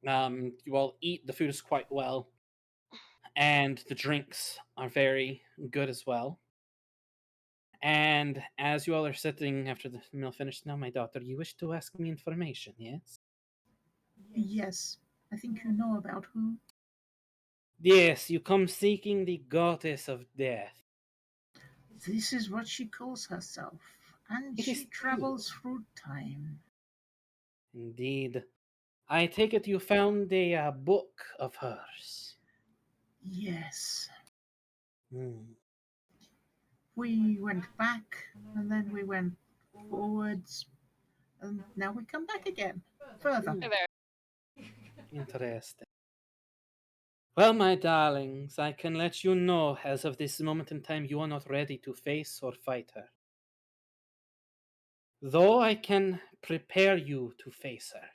You all eat. The food is quite well, and the drinks are very good as well. And as you all are sitting after the meal finished, now, my daughter, you wish to ask me information, yes? Yes, I think you know about who. Yes, you come seeking the goddess of death. This is what she calls herself, and It she is true. travels through time. Indeed. I take it you found a book of hers. Yes. Hmm. We went back, and then we went forwards, and now we come back again. Further. Hmm. There. Interesting. Well, my darlings, I can let you know as of this moment in time you are not ready to face or fight her. Though I can prepare you to face her,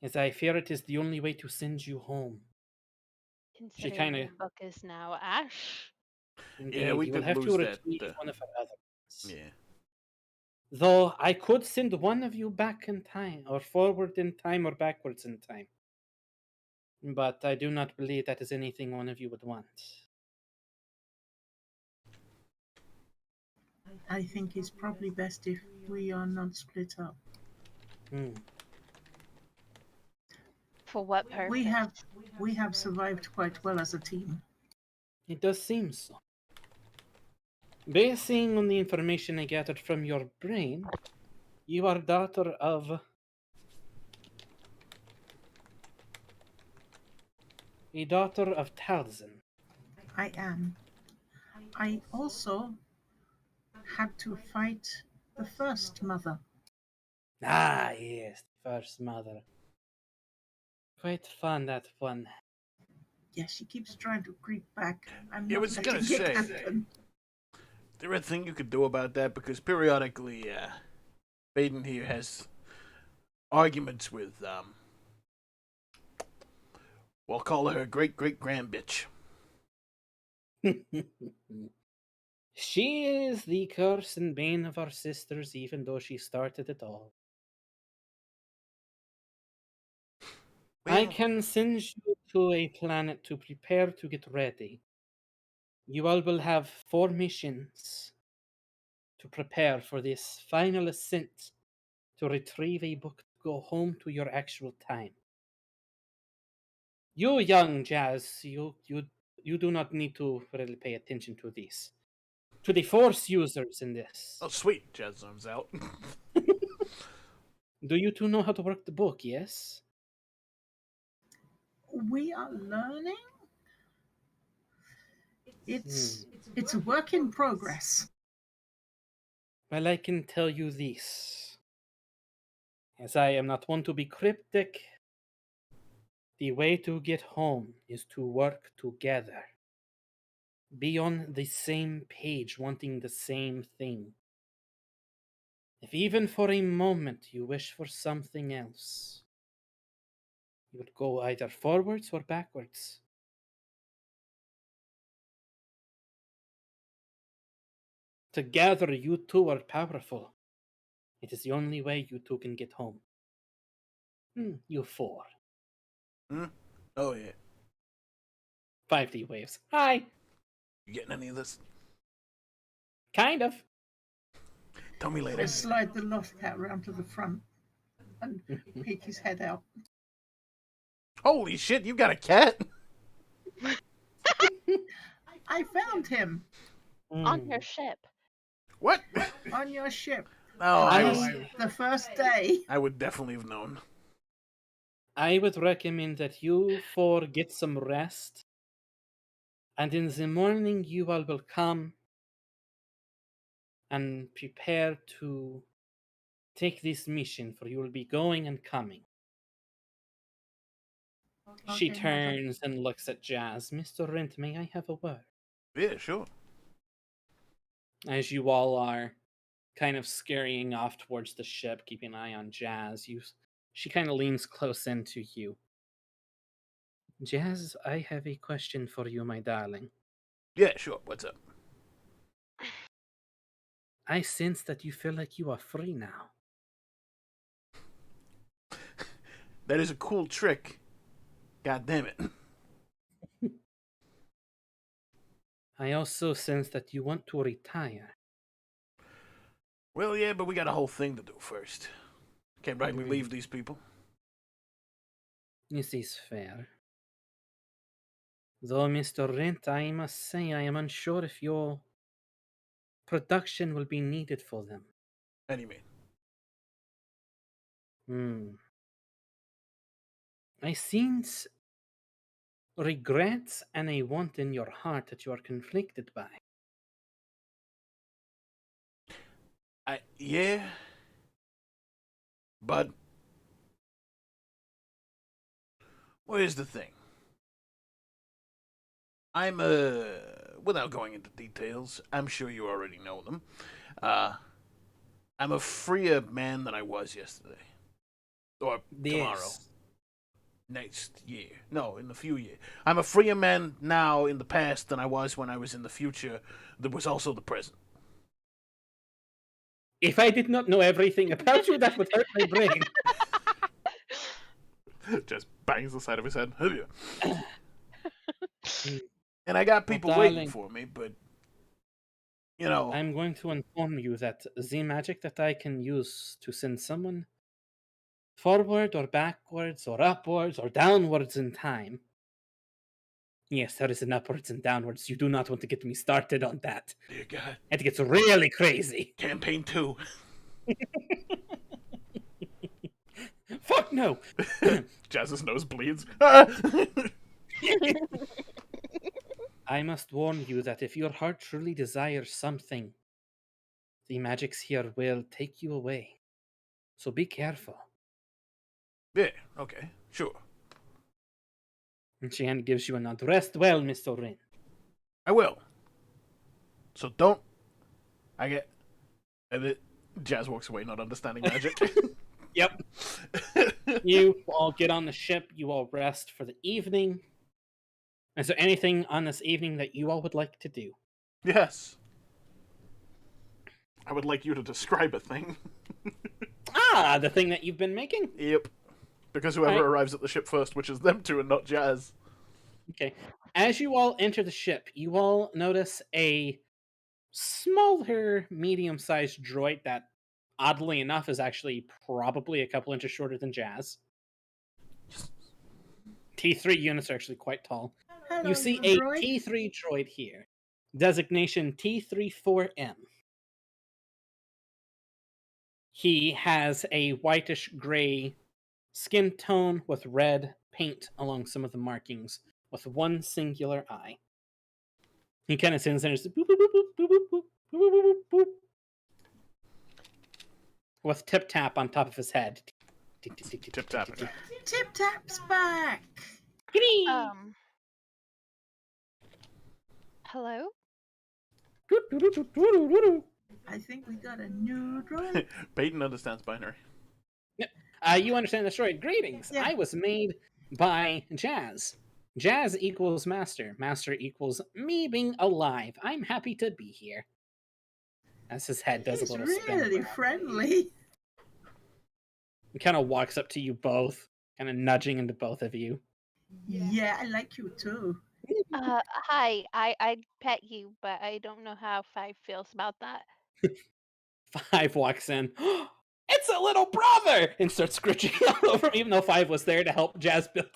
as I fear it is the only way to send you home. She Considering kind the of, book is now ash. Yeah, indeed, we you will could have to lose that. retrieve one of her other books. Yeah. Though I could send one of you back in time, or forward in time, or backwards in time. But I do not believe that is anything one of you would want. I think it's probably best if we are not split up. Hmm. For what purpose? We have survived quite well as a team. It does seem so. Basing on the information I gathered from your brain, you are daughter of a daughter of Talzin. I am. I also had to fight the first mother. Ah, yes, the first mother. Quite fun, that one. Yes, she keeps trying to creep back. I'm Yeah, I not was gonna letting it say. happen. Is there a thing you could do about that? Because periodically, Baeden here has arguments with, we'll call her great great grand bitch. She is the curse and bane of our sisters, even though she started it all. I Well, can send you to a planet to prepare to get ready. You all will have 4 missions to prepare for this final ascent to retrieve a book to go home to your actual time. You young Jazz, you do not need to really pay attention to this. To the Force users in this. oh sweet, Jazz zones out. Do you two know how to work the book, yes? We are learning. Hmm. It's a work in progress. Well, I can tell you this. As I am not one to be cryptic, the way to get home is to work together. Be on the same page, wanting the same thing. If even for a moment you wish for something else, you would go either forwards or backwards. Together, you two are powerful. It is the only way you two can get home. You 4. Hmm? Oh yeah. 5D waves. Hi! You getting any of this? Kind of. Tell me I later. slide the lost cat round to the front and peek his head out. Holy shit, you got a cat? I found him On your ship. What? on your ship. No, The first day. I would definitely have known. I would recommend that you 4 get some rest. And in the morning, you all will come and prepare to Take this mission, for you will be going and coming. She Okay, Mother. turns and looks at Jazz. Mr. Rent, may I have a word? Yeah, sure. As you all are kind of scurrying off towards the ship, keeping an eye on Jazz, she kind of leans close into you. Jazz, I have a question for you, my darling. Yeah, sure. What's up? I sense that you feel like you are free now. That is a cool trick. God damn it. I also sense that you want to retire. Well, yeah, but we got a whole thing to do first. Can't rightly leave these people. This is fair. Though, Mr. Rent, I must say I am unsure if your production will be needed for them. What do you mean? I sense regrets and a want in your heart that you are conflicted by. Yeah. But well, here's the thing. I'm without going into details, I'm sure you already know them. I'm a freer man than I was yesterday. Or tomorrow. Next year. No, in a few years. I'm a freer man now in the past than I was when I was in the future. There was also the present. If I did not know everything about you, that would hurt my brain. Just bangs the side of his head. And I got people waiting for me, but you know. I'm going to inform you that the magic that I can use to send someone forward or backwards or upwards or downwards in time. Yes, there is an upwards and downwards. You do not want to get me started on that. Dear God. It gets really crazy. Campaign 2. Fuck no! Jazz's nose bleeds. I must warn you that if your heart truly desires something, the magics here will take you away. So be careful. Yeah, okay, sure. And she gives you a nod. Rest well, Mr. Rin. I will. So don't. I get. And it, Jazz walks away, not understanding magic. Yep. You all get on the ship. You all rest for the evening. Is there anything on this evening that you all would like to do? Yes. I would like you to describe a thing. The thing that you've been making? Yep. Because whoever arrives at the ship first, which is them two and not Jazz. Okay. As you all enter the ship, you all notice a smaller, medium-sized droid that, oddly enough, is actually probably a couple inches shorter than Jazz. T3 units are actually quite tall. Hello, You see little a droid. T3 droid here. Designation T34M. He has a whitish gray skin tone with red paint along some of the markings, with one singular eye. He kind of sits there and just boop, boop, boop, boop, boop, boop, boop, boop, boop, boop, with tip tap on top of his head. Tip tap. Tip Tap's back. Hello? I think we got a new droid. Baeden understands binary. You understand the story. Greetings. Yeah. I was made by Jazz. Jazz equals master. Master equals me being alive. I'm happy to be here. As his head does He's a little really spin. friendly. He kind of walks up to you both, kind of nudging into both of you. Yeah, I like you too. Hi. I'd pet you, but I don't know how Five feels about that. Five walks in. It's a little brother! And starts scritching all over him, even though Five was there to help Jazz build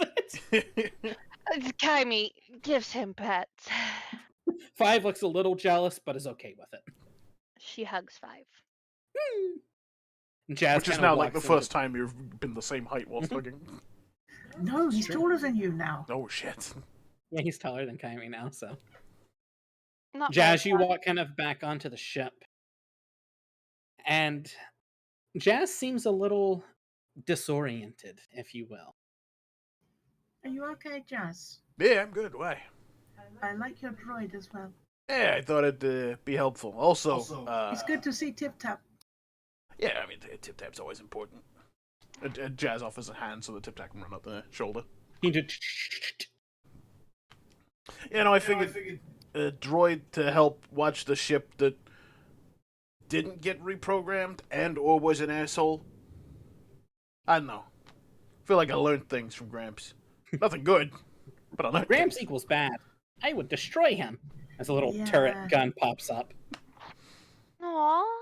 it. Kyme gives him pets. Five looks a little jealous, but is okay with it. She hugs Five. Jazz Which is kinda now like the walks first time you've been the same height whilst hugging. No, he's taller than you now. Oh shit. Yeah, he's taller than Kyme now, so. Not Jazz, very you far. walk kind of back onto the ship. And Jazz seems a little disoriented, if you will. Are you okay, Jazz? Yeah, I'm good. Why? I like your droid as well. Yeah, I thought it'd be helpful. Also, It's good to see Tip Tap. yeah, I mean, Tip Tap's always important. Jazz offers a hand so the Tip Tap can run up the shoulder. He did. Yeah, no, I figured a droid to help watch the ship that didn't get reprogrammed and/or was an asshole. I don't know. I feel like I learned things from Gramps. Nothing good, but I learned Gramps things. equals bad. I would destroy him. As a little Yeah. turret gun pops up. Aw,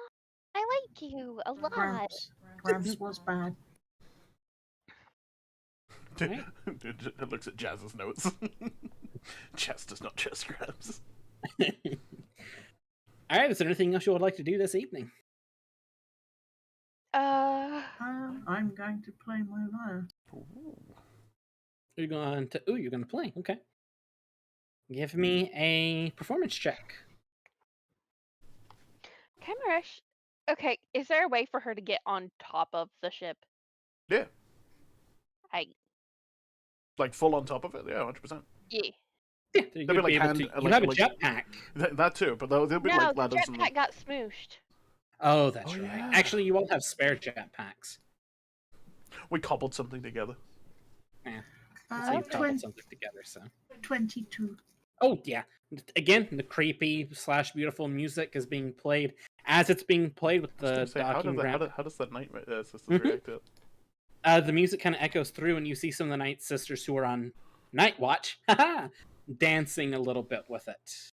I like you a lot. Gramps was bad. Right. It looks at Jazz's notes. Jazz does not trust Gramps. All right. Is there anything else you would like to do this evening? I'm going to play my lyre. You're going to. Ooh, you're going to play. Okay. Give me a performance check. Kymeresh. Okay, is there a way for her to get on top of the ship? Yeah, I like full on top of it. Yeah, 100%. yeah. Yeah, you'd be like be able hand- to. You like- have a like- jetpack. That too, but there'll be No, like the ladders and jetpack got smooshed. Oh, that's Oh, right. yeah. Actually, you all have spare jetpacks. we cobbled something together. Yeah. So you've cobbled something together. So. 22. Oh yeah. Again, the creepy / beautiful music is being played as it's being played with the docking ramp. How does that night sisters Mhm. react to it? The music kind of echoes through, and you see some of the Night Sisters who are on night watch, dancing a little bit with it.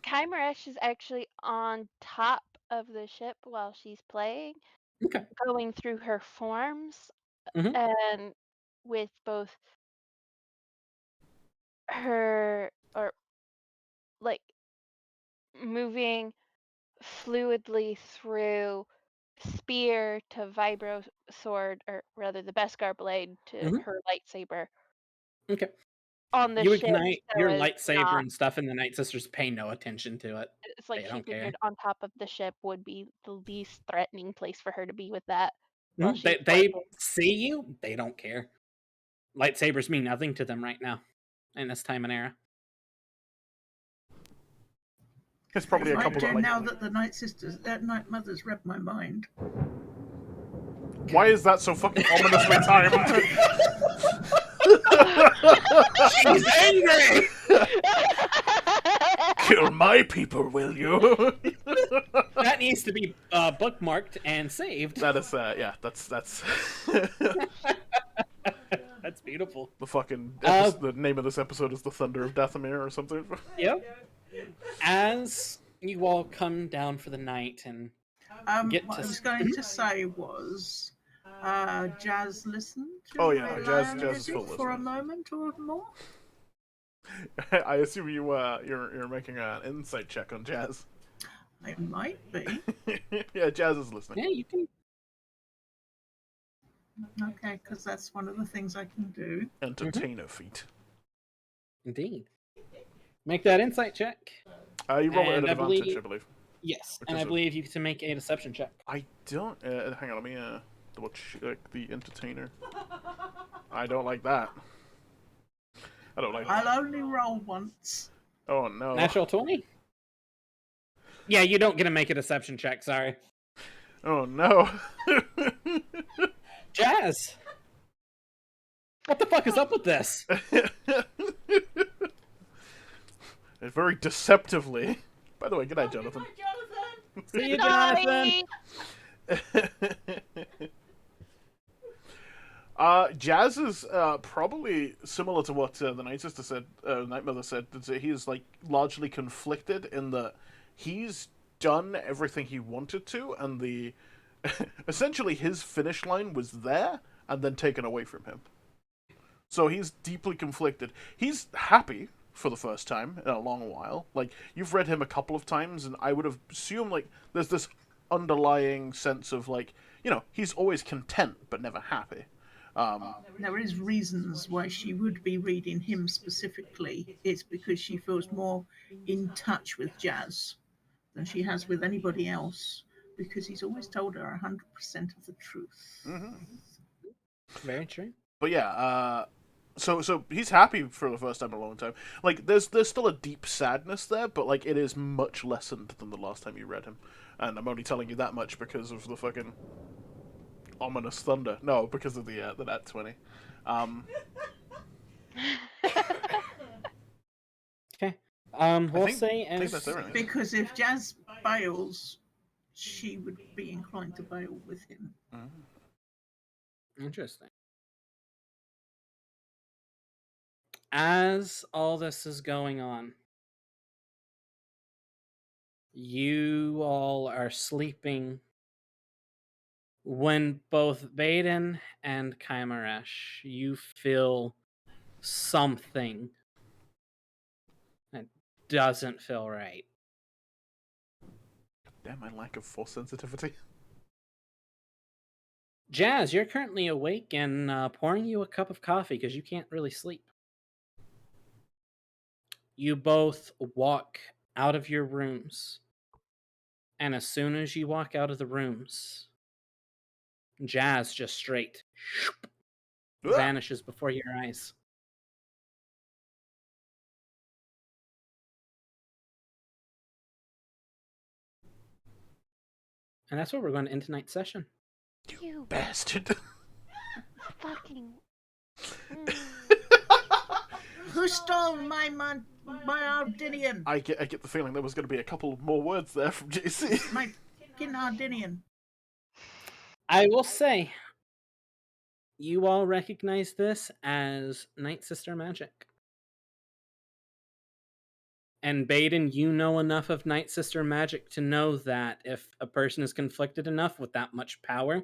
Kymeresh is actually on top of the ship while she's playing, Okay. going through her forms, Mhm. and with both her or like moving fluidly through spear to vibro sword, or rather the Beskar blade to Mhm. her lightsaber Okay. on the You ship. ignite So your as lightsaber not, and stuff, and the Night Sisters pay no attention to it. it's like They she don't care. figured on top of the ship would be the least threatening place for her to be with that while Mhm. she's They working. see you. They don't care. Lightsabers mean nothing to them right now, in this time and era. It's probably a Might couple do of like. now that the Night Mothers read my mind. Why is that so fucking ominously timed? She's angry. Kill my people, will you? That needs to be bookmarked and saved. That is, yeah, that's That's beautiful. the fucking the name of this episode is The Thunder of Dathomir or something. Yep. As you all come down for the night and get What to I was going to say was, Jazz listened to Oh, yeah, my Jazz lyre is music full for a listener. moment or more. I assume you're making an insight check on Jazz. I might be. Yeah, Jazz is listening. yeah, you can. Okay, because that's one of the things I can do. Entertainer feat. Indeed. Make that insight check. You roll it at And I advantage, believe- I believe. Yes, Which and is I believe you get to make a deception check. I don't. Hang on, let me double check the entertainer. I don't like that. I don't like that. I'll only roll once. Oh no. Natural 20? Yeah, you don't get to make a deception check, sorry. Oh no. Jazz! What the fuck is up with this? It's very deceptively. By the way, good night, Jonathan. See you, Jonathan! Jazz is probably similar to what the Night Sister said, Night Mother said. That he is like largely conflicted in that he's done everything he wanted to, and the essentially his finish line was there and then taken away from him. So he's deeply conflicted. He's happy for the first time in a long while. Like, you've read him a couple of times, and I would have assumed like there's this underlying sense of like, you know, he's always content but never happy. There is reasons why she would be reading him specifically. It's because she feels more in touch with Jazz than she has with anybody else. because he's always told her 100% of the truth. Mm-hmm. Very true. But yeah, so he's happy for the first time in a long time. Like, there's still a deep sadness there, but like it is much lessened than the last time you read him. And I'm only telling you that much because of the fucking ominous thunder. No, because of the nat 20. Okay. I We'll think, say I think as that's everything. Because if Jazz bails, she would be inclined to bail with him. interesting. As all this is going on, you all are sleeping when both Baeden and Kymeresh, you feel something that doesn't feel right. Damn, my lack of force sensitivity. Jazz, you're currently awake and pouring you a cup of coffee because you can't really sleep. You both walk out of your rooms, and as soon as you walk out of the rooms, Jazz just straight vanishes before your eyes. And that's where we're going to end tonight's session. You Bastard. fucking. Who stole my Ardinian? I get the feeling there was going to be a couple more words there from JC. My fucking Ardinian. I will say, you all recognize this as Night Sister magic. And Baeden, you know enough of Night Sister magic to know that if a person is conflicted enough with that much power,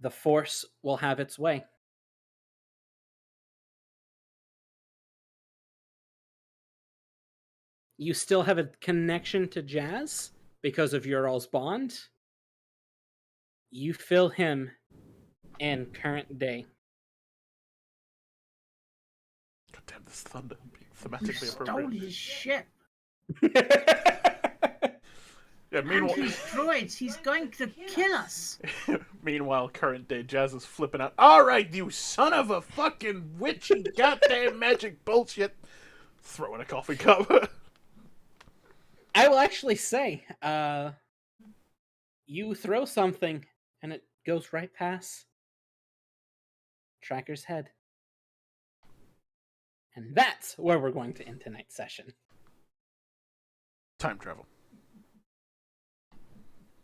the Force will have its way. You still have a connection to Jazz because of your all's bond. You feel him in current day. God damn, this thunder. You Thematically stole appropriate. his ship. Yeah, And meanwhile, his droids. He's going to kill us. meanwhile, current day Jazz is flipping out. Alright, you son of a fucking witchy goddamn magic bullshit. Throwing a coffee cup. I will actually say, you throw something and it goes right past Tracker's head. And that's where we're going to end tonight's session. Time travel.